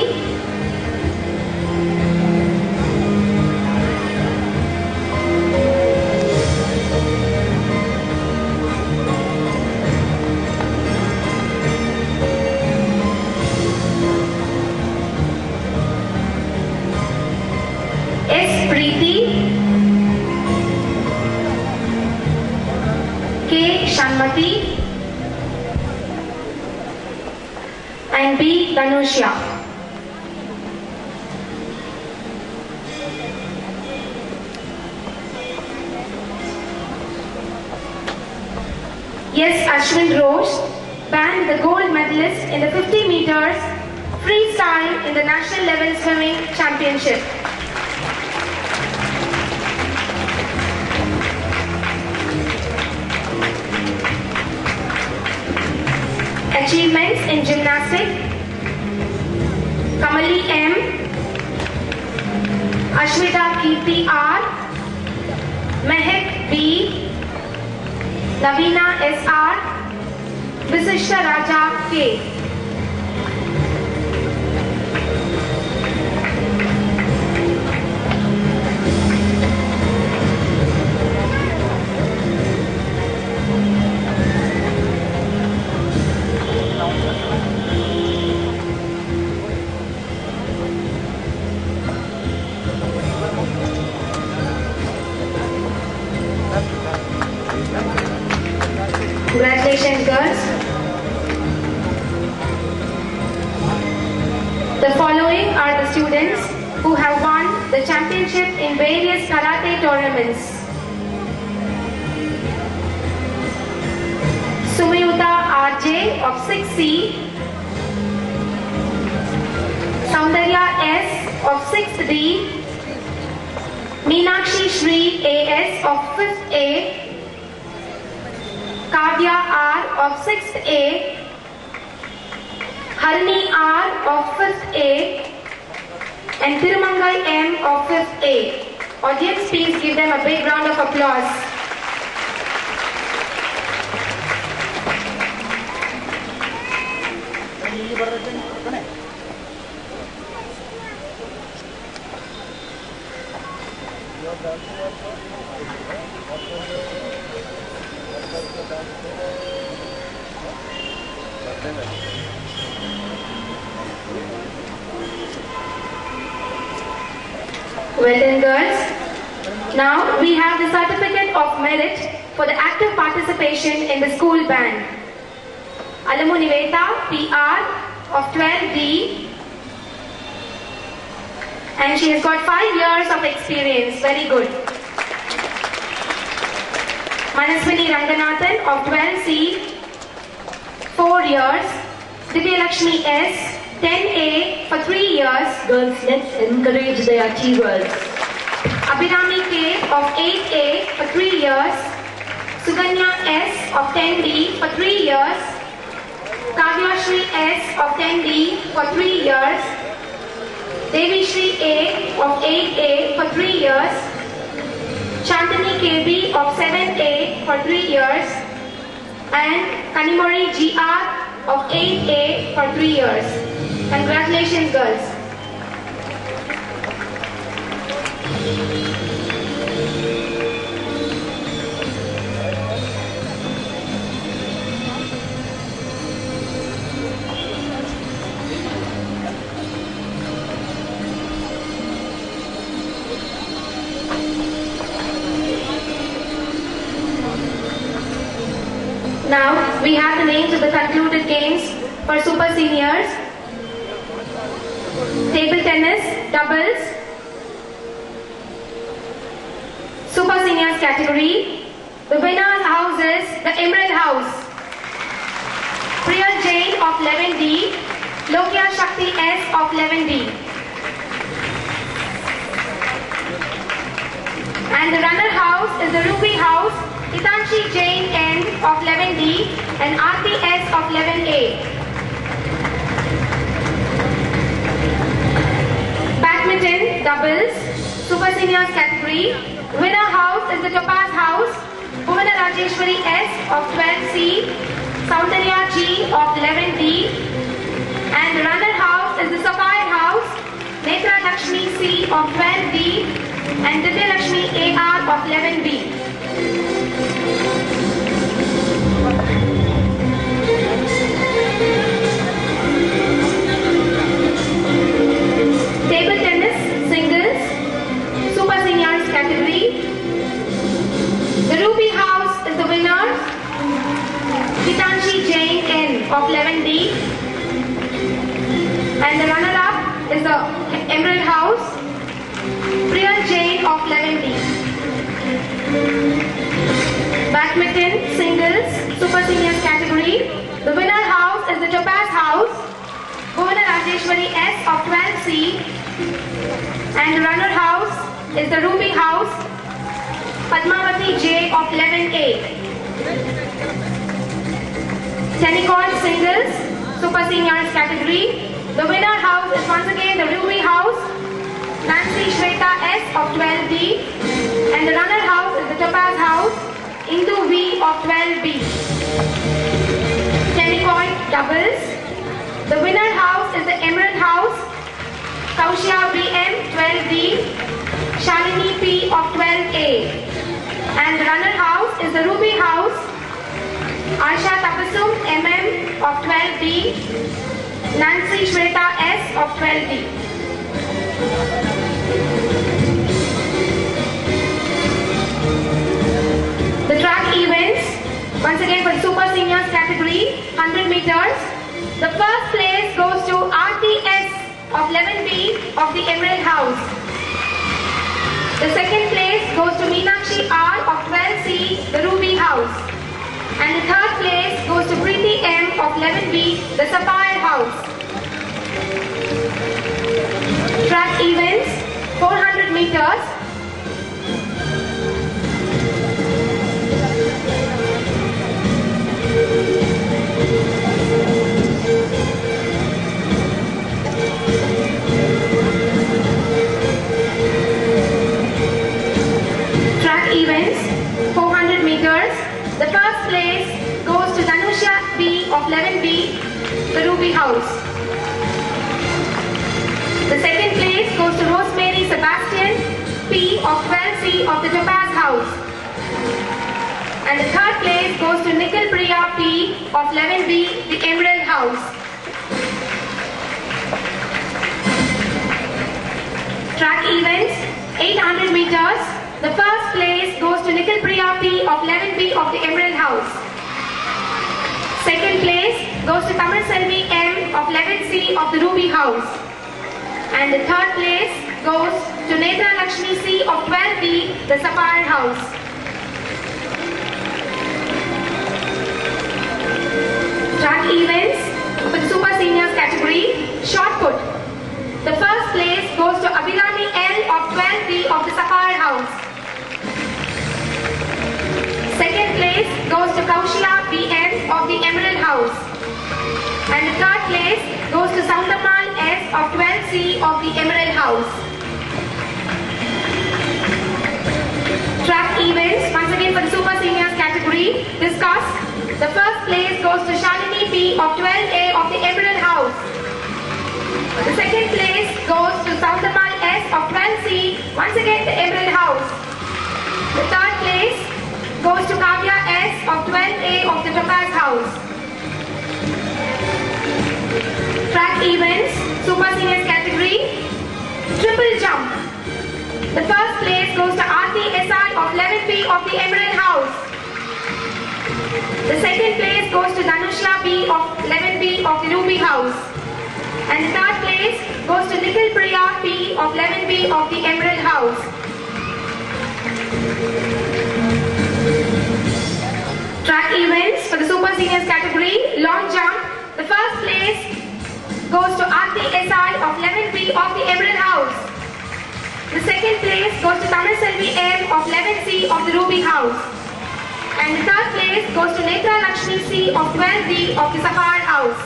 S. Preeti, K. Shanmati, and B. Dhanushya. Yes, Ashwin Roche, banned the gold medalist in the 50 meters freestyle in the national level swimming championship. Achievements in gymnastics: Kamali M, Ashwita Kirti R, Mehak B, Lavina SR, Visishta Raja K. Congratulations, girls. The following are the students who have won the championship in various karate tournaments. Sumyuta RJ of 6C, Soundarya S of 6th D, Meenakshi Shri AS of 5th A, Kavya R of 6th A, Harini R of 5th A, and Thirumangai M of 5th A. Audience, please give them a big round of applause. Well then, girls, now we have the certificate of merit for the active participation in the school band. Alamuniveta PR of 12D, and she has got 5 years of experience. Very good. Manaswini Ranganathan of 12C, 4 years. Divya Lakshmi S, 10A for 3 years. Girls, let's encourage the achievers. Abhinami K of 8A for 3 years. Suganya S of 10D for 3 years. Kavya Shri S of 10D for 3 years. Devi Shri A of 8A for 3 years. Chantani KB of 7A for 3 years. And Kanimori GR of 8A for 3 years. Congratulations, girls. Now we have the names of the concluded games for super seniors. Table tennis, doubles. Super seniors category. The winner's house is the Emerald House. Priyal Jain of 11D, Lokya Shakti S of 11D. And the runner house is the Ruby House, Hitanshi Jain N of 11D and Aarti S of 11A. Badminton, doubles, super seniors category. Winner house is the Topaz House, Bhuvana Rajeshwari S of 12C, Soundarya G of 11D, and the runner house is the Sapphire House, Netra Lakshmi C of 12D, and Divya Lakshmi AR of 11B. Table tennis, singles, super seniors category. The Ruby House is the winner, Hitanshi Jain N of 11D, and the runner-up is the Emerald House, Priyal Jain of 11D. Badminton, singles, super seniors category. The winner house is the Topaz House, Bhuvana Rajeshwari S of 12C, and the runner house is the Ruby House, Padmavati J of 11A. Telecom singles, super seniors category. The winner house is once again the Ruby House, Nancy Shweta S of 12B, and the runner house is the Topaz House, Indu V of 12B. 10-point doubles. The winner house is the Emerald House, Kaushia BM 12B, Shalini P of 12A. And the runner house is the Ruby House, Aisha Tapasum MM of 12B, Nancy Shweta S of 12B. The track events, once again for the Super Seniors category, 100 meters. The first place goes to RTS of 11B of the Emerald House. The second place goes to Meenakshi R of 12C, the Ruby House. And the third place goes to Preeti M of 11B, the Sapphire House. Track events, 400 meters. Track events, 400 meters. The first place goes to Danusha B of 11B, the Ruby House. The second place goes to Rosemary Sebastian P of 12C of the Topaz House. And the third place goes to Nikhil Priya P of 11B, the Emerald House. Track events, 800 meters. The first place goes to Nikhil Priya P of 11B of the Emerald House. Second place goes to Tamil Selvi M of 11C of the Ruby House. And the third place goes to Netra Lakshmi C of 12B, the Sapphire House. Track events for the Super Seniors category, shot put. The first place goes to Abhirami L of 12B of the Sapphire House. Second place goes to Kaushia BM of the Emerald House. And the third place goes to Soundamal S of 12C of the Emerald House. Track events, once again for the Super Seniors category, discuss. The first place goes to Shalini P of 12A of the Emerald House. The second place goes to Soundamal S of 12C, once again the Emerald House. The third place goes to Kavya S of 12A of the Topaz House. Track events, Super Seniors category, triple jump. The first place goes to Aarti SI of 11B of the Emerald House. The second place goes to Danusha B of 11B of the Ruby House. And the third place goes to Nikhil Priya P of 11B of the Emerald House. Track events for the Super Seniors category, long jump. The first place goes to Aarti SI of 11B of the Emerald House. The second place goes to Tamil Selvi M of 11C of the Ruby House. And the third place goes to Netra Lakshmi C of 12B of the Sapphire House.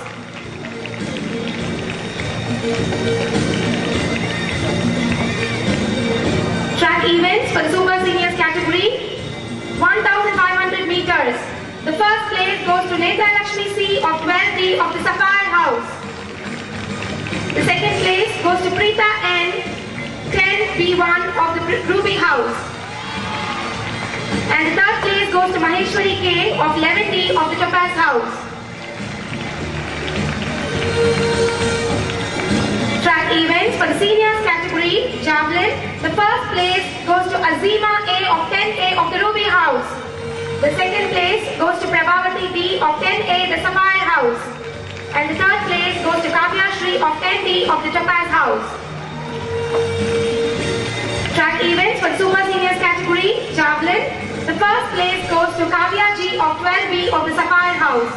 Track events for the Super Seniors category, 1,500 meters. The first place goes to Netra Lakshmi C of 12B of the Sapphire House. The second place goes to Preeta N 10B1 of the Ruby House. And the third place goes to Maheshwari K of 11D of the Topaz House. Track events for the Seniors category, javelin. The first place goes to Azima A of 10A of the Ruby House. The second place goes to Prabhavati D of 10A, the Sapphire House. And the third place goes to Kavya Shri of 10D of the Topaz House. Track events for the Super Seniors category, javelin. The first place goes to Kavya G of 12B of the Sapphire House.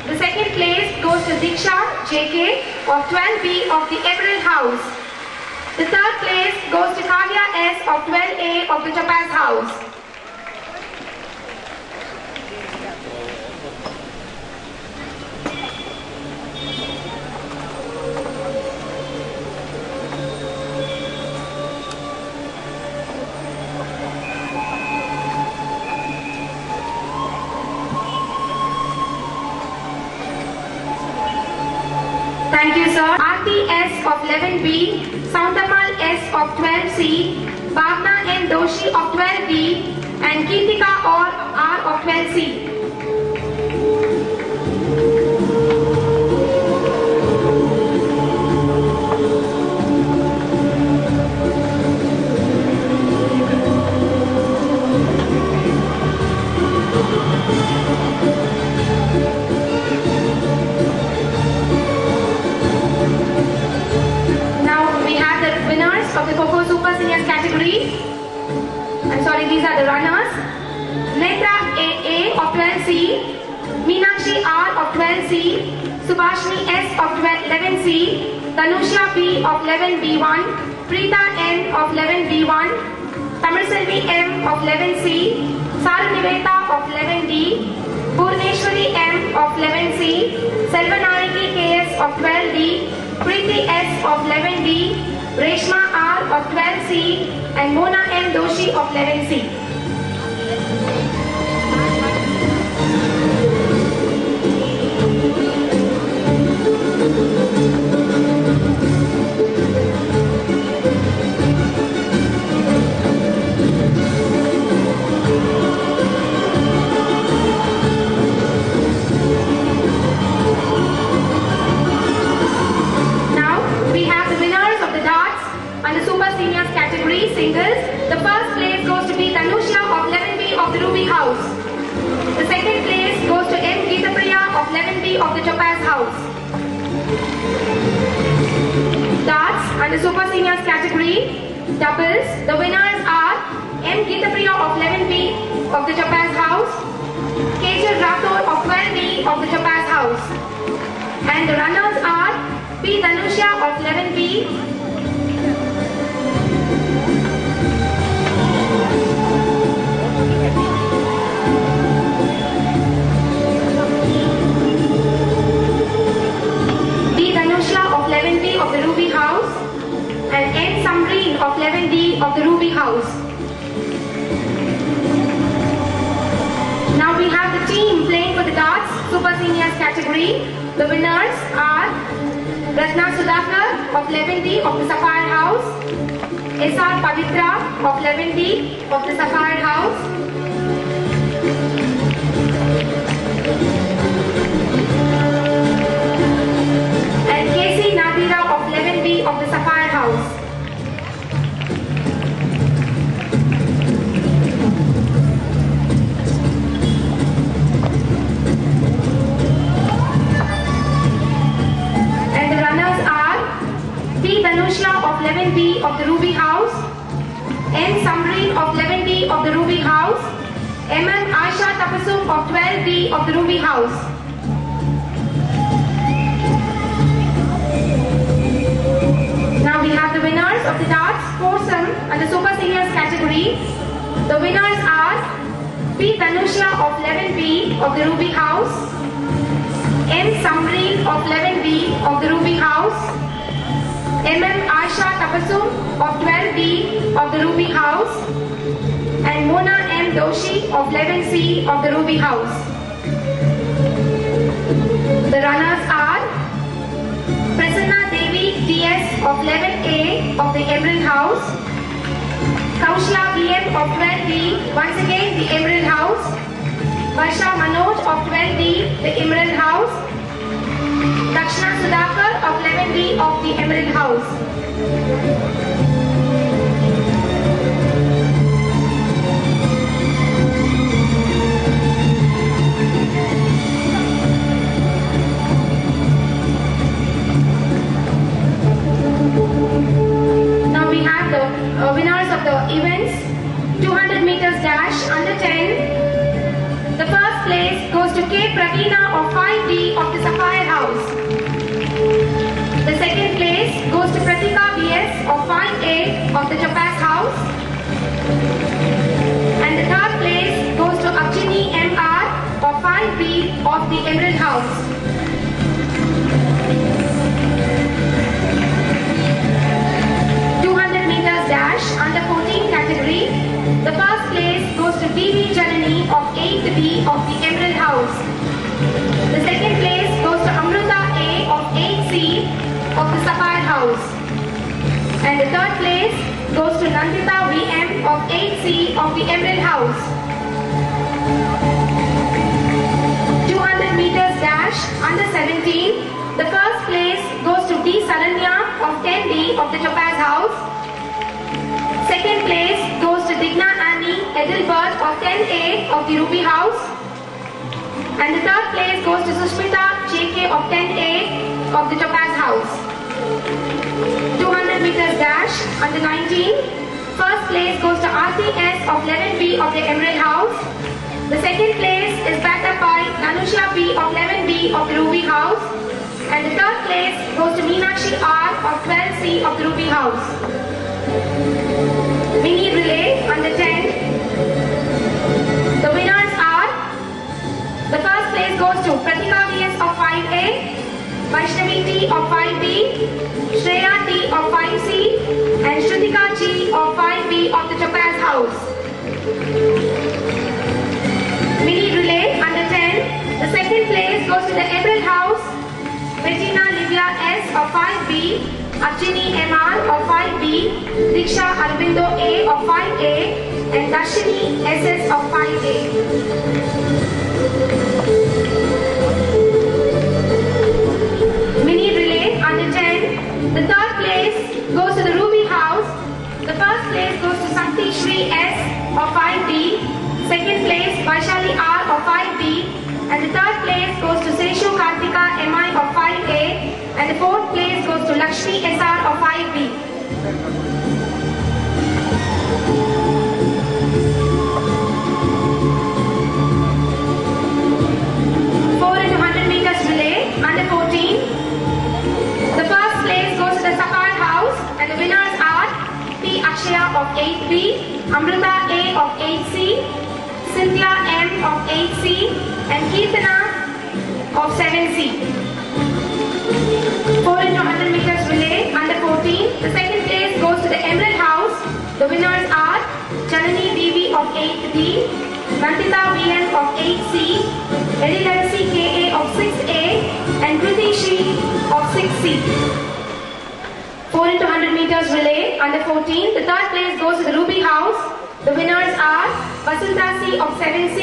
The second place goes to Diksha JK of 12B of the Emerald House. The third place goes to Kavya S of 12A of the Topaz House. Thank you, sir. RTS of 11B, Soundamal S of 12C, Bhavna N. Doshi of 12B, and Kirtika R of 12C. Of the Coco Super Seniors category. I'm sorry, these are the runners. Netra AA of 12C, Meenakshi R of 12C, Subhashini S of 11C, Tanusha B of 11B1, Preeta N of 11B1, Tamirselvi M of 11C, Saruniveta of 11D, Purneshwari M of 11C, Selvanariki KS of 12D, Preeti S of 11D, Reshma R of 12C, and Mona M. Doshi of 11C. And the Super Seniors category singles, the first place goes to be Tanusha of 11B of the Ruby House. The second place goes to M. Geetapriya of 11B of the Topaz House. Darts and the Super Seniors category doubles, the winners are M. Geetapriya of 11B of the Topaz House, Kejal Rathore of 12B of the Topaz House. And the runners are P. Tanusha of 11B, of 11B of the Ruby House, and N. Samreen of 11D of the Ruby House. Now we have the team playing for the darts Super Seniors category. The winners are Ratna Sudhakar of 11D of the Sapphire House, S.R. Pavitra of 11D of the Sapphire House, and K.C. Nadira of 11B of the Sapphire House. And the runners are P. Tanusha of 11B of the Ruby House, N. Samreen of 11D of the Ruby House, M.M. Aisha Tapasum of 12D of the Ruby House. Now we have the winners of the darts foursome and the Super Seniors category. The winners are P. Tanusha of 11B of the Ruby House, M. Samreen of 11B of the Ruby House, M.M. Aisha Tapasum of 12B of the Ruby House, and Mona M. Doshi of 11C of the Ruby House. The runners are Prasanna Devi DS of 11A of the Emerald House, Kaushla BM of 12D, once again the Emerald House, Varsha Manoj of 12D, the Emerald House, Dakshna Sudhakar of 11D of the Emerald House. Now we have the winners of the events. 200 meters dash under 10. The first place goes to K. Praveena of 5D of the Sapphire House. The second place goes to Pratika BS of 5A of the Topaz House. And the third place goes to Akshini MR of 5B of the Emerald House. Dash under 14 category. The first place goes to DV Janani of 8B of the Emerald House. The second place goes to Amrita A of 8C House. And the third place goes to Nandita VM of 8C of the Emerald House. 200 meters dash under 17. The first place goes to D. Saranya of 10D of the Topaz House. Second place goes to Digna Annie Edelbert of 10A of the Ruby House. And the third place goes to Sushmita JK of 10A of the Topaz House. 200 meters dash under 19. First place goes to RTS of 11B of the Emerald House. The second place is backed up by Nanusha B of 11B of the Ruby House. And the third place goes to Meenakshi R of 12C of the Ruby House. Mini relay under 10. The winners are, the first place goes to Pratika VS of 5A, Vaishnavi T of 5B, Shreya T of 5C, and Shrutika G of 5B of the Topaz House. Mini relay under 10. The second place goes to the Emerald House, Regina Livia S of 5B, Arjini MR of 5B, Diksha Arvindo A of 5A, and Darshini SS of 5A. Mini relay under 10. The third place goes to the Ruby House. The first place goes to Sakti Shri S of 5B. Second place Vaishali R of 5B. And the third place goes to Seshu Kartika MI of 5A. And the fourth place goes to Lakshmi SR of 5B. Four into 100 meters relay under 14. The first place goes to the Sakar House, and the winners are P. Akshaya of 8B, Amrita A of 8C, Cynthia M of 8C, and Kirtana of 7C. 4 into 100 meters relay under 14. The second place goes to the Emerald House. The winners are Janani Devi of 8D, Nandita VN of 8C, Edilarasi KA of 6A, and Kriti Shri of 6C. 4 into 100 meters relay under 14. The third place goes to the Ruby House. The winners are Vasanta C of 7C,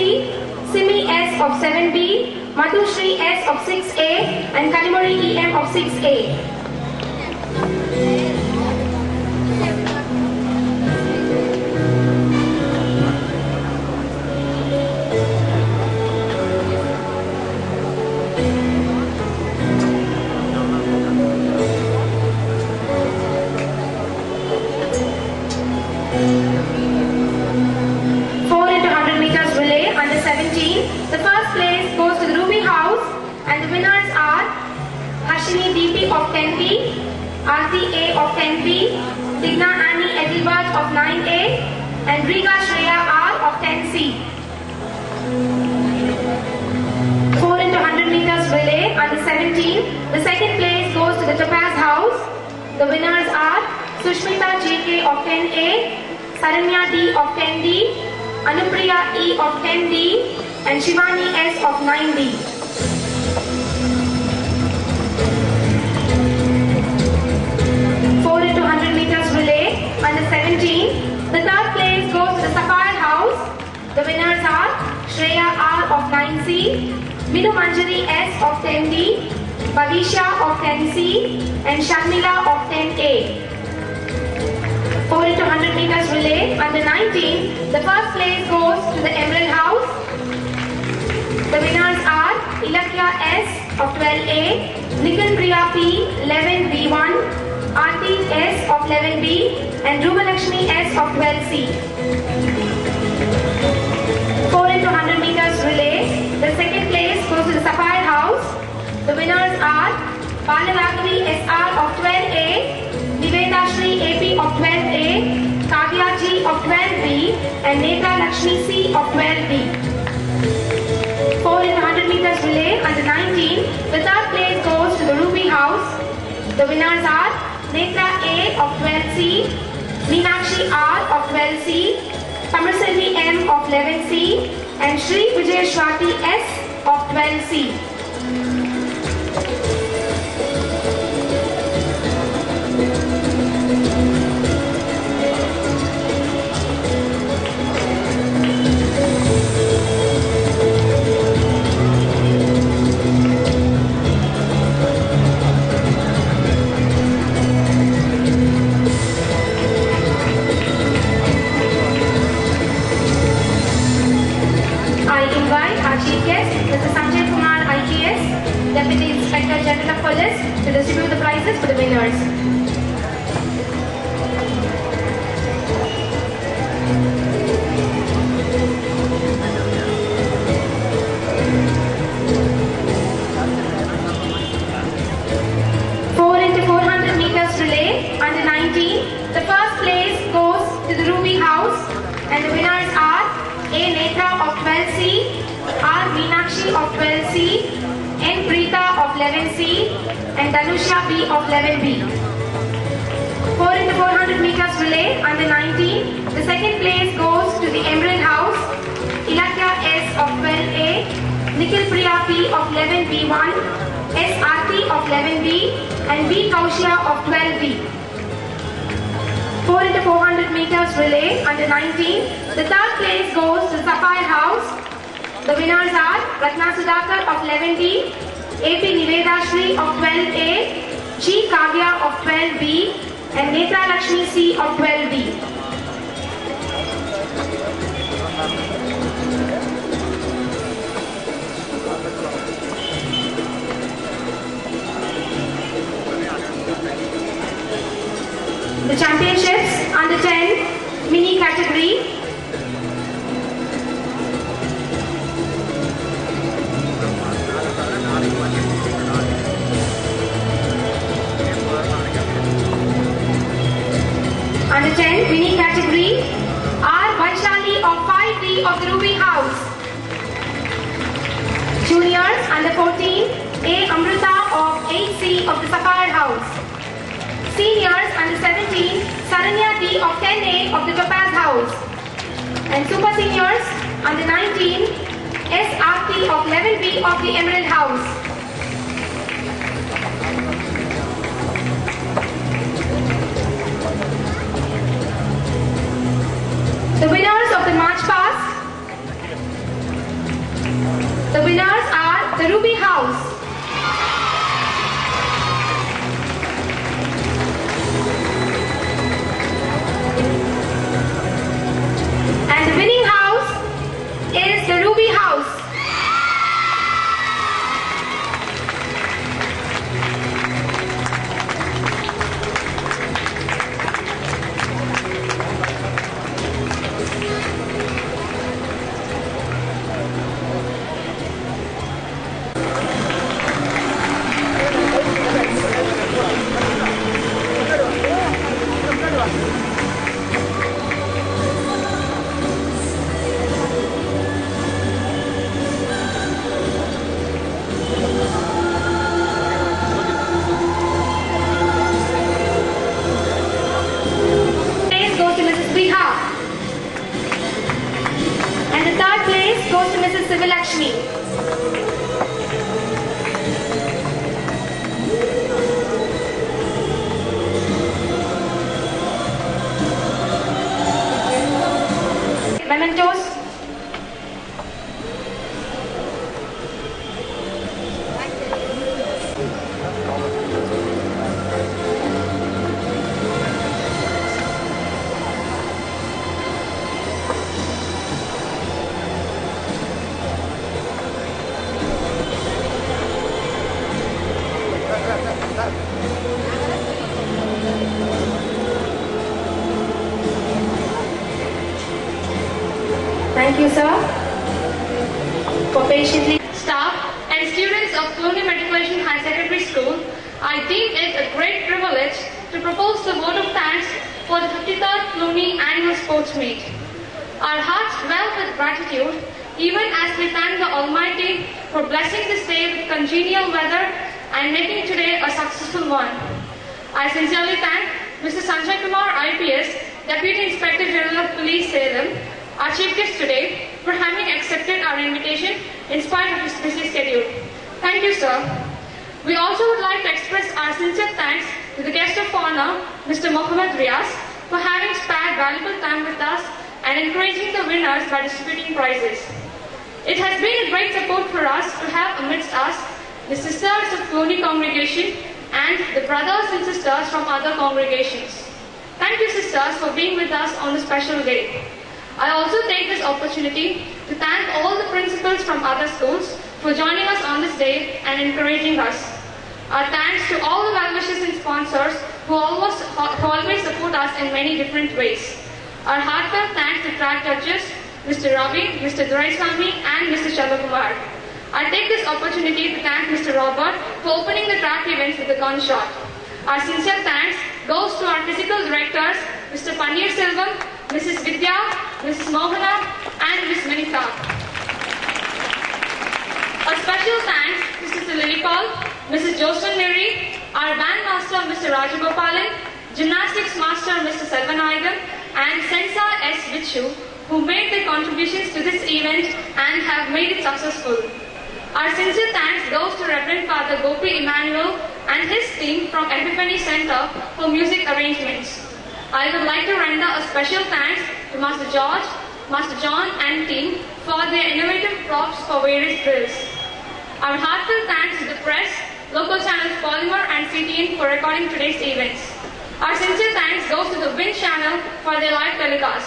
Simi S of 7B, Madhushri S of 6A, and Kalimori EM of 6A. Of 10B, Aarti A of 10B, Digna Annie Edelbert of 9A, and Riga Shreya R of 10C. 4 into 100 meters relay under 17. The second place goes to the Topaz House. The winners are Sushmita JK of 10A, Saranya D of 10D, Anupriya E of 10D, and Shivani S of 9D. 4 into 100 meters relay under 17. The third place goes to the Sapphire House. The winners are Shreya R of 9C, Minu Manjari S of 10D, Bhavisha of 10C, and Sharmila of 10A. 4 into 100 meters relay under 19. The first place goes to the Emerald House. The winners are Ilakya S of 12A, Nikhil Priya P 11B1, Aarti S of 11B, and Rubalakshmi S of 12C. 4 into 100 meters relay. The second place goes to the Sapphire House. The winners are Balaraghavi SR of 12A, Nivedashri AP of 12A, Kavya G of 12B, and Netra Lakshmi C of 12B. 4 into 100 meters relay under 19. The third place goes to the Ruby House. The winners are Netra A of 12C, Meenakshi R of 12C, Tamarselvi M of 11C, and Shri Vijay Shwati S of 12C. winners. Relay under 19. The first place goes to the Ruby House and the winners are A. Netra of 12C, R. Meenakshi of 12C, N. Preeta of 11C and Danusha B of 11B. 4x400 meters relay under 19. The second place goes to the Emerald House, Ilakya S of 12A, Nikhil Priya P of 11B1, S. Aarti of 11B and B. Kaushya of 12B. 4x400 meters relay under 19. The third place goes to Sapphire House. The winners are Ratna Sudhakar of 11B, AP Nivedashri of 12A, G. Kavya of 12B and Netra Lakshmi C of 12B. The championships under 10 mini category. Under 10 mini category are Vaishali of 5D of the Ruby House. Juniors under 14 A. Amrita of 8C of the Sapphire House. Seniors under 17, Saranya D of 10A of the Topaz House. And Super Seniors under 19, S. Aarti of 11B of the Emerald House. The winners of the March Past. The winners are the Ruby House. And the winning house is the Ruby House. Mementos. Thank you, sir, for patiently. Staff and students of Cluni Martric High Secondary School, I deem it a great privilege to propose the vote of thanks for the 53rd Cluni Annual Sports Meet. Our hearts well with gratitude, even as we thank the Almighty for blessing this day with congenial weather and making today a successful one. I sincerely thank Mr. Sanjay Kumar IPS, Deputy Inspector General of Police, Salem, our chief guest today, for having accepted our invitation in spite of his busy schedule. Thank you, sir. We also would like to express our sincere thanks to the guest of honor, Mr. Mohammad Riaz, for having spared valuable time with us and encouraging the winners by distributing prizes. It has been a great support for us to have amidst us the sisters of Cluni congregation and the brothers and sisters from other congregations. Thank you, sisters, for being with us on this special day. I also take this opportunity to thank all the principals from other schools for joining us on this day and encouraging us. Our thanks to all the well-wishers and sponsors sponsors who always support us in many different ways. Our heartfelt thanks to track judges, Mr. Ravi, Mr. Duraiswamy, and Mr. Chandra. I take this opportunity to thank Mr. Robert for opening the track events with a gunshot. Our sincere thanks goes to our physical directors, Mr. Panir Selvam, Mrs. Vidya, Mrs. Mohana, and Ms. Manika. A special thanks to Mr. Lily Paul, Mrs. Jocelyn Neri, our band master, Mr. Rajagopalan, gymnastics master, Mr. Selvanayagan, and Sensa S. Vichu, who made their contributions to this event and have made it successful. Our sincere thanks goes to Reverend Father Gopi Emmanuel and his team from Epiphany Center for music arrangements. I would like to render a special thanks to Master George, Master John and team for their innovative props for various drills. Our heartfelt thanks to the press, local channels Polymer and CTN for recording today's events. Our sincere thanks goes to the Wind channel for their live telecast.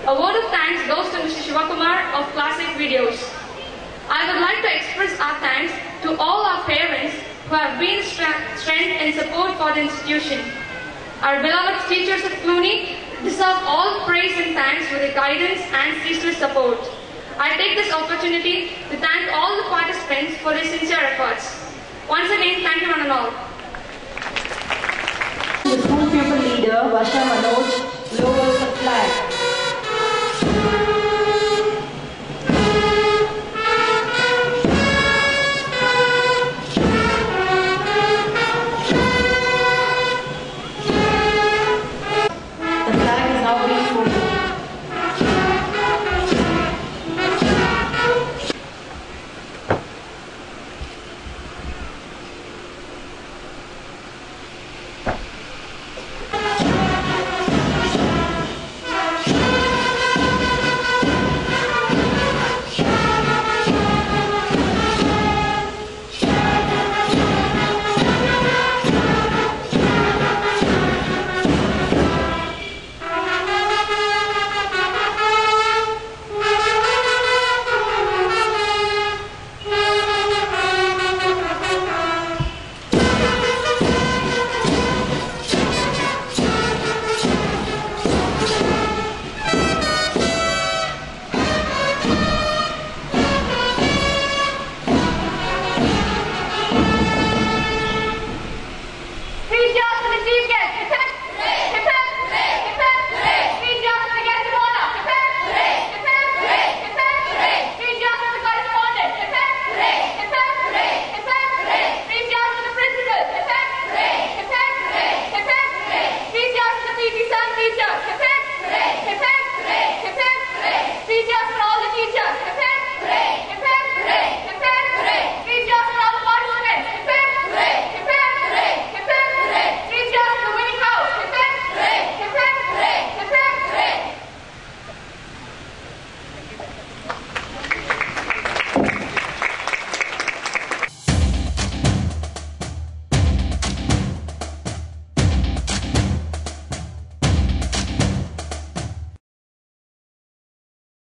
A word of thanks goes to Mr. Shivakumar of Classic Videos. I would like to express our thanks to all our parents who have been strength and support for the institution. Our beloved teachers of Cluni deserve all praise and thanks for their guidance and ceaseless support. I take this opportunity to thank all the participants for their sincere efforts. Once again, thank you one and all. The school pupil leader, Vasha Manoj, lowers the flag. Please, Josh, for the chief guest.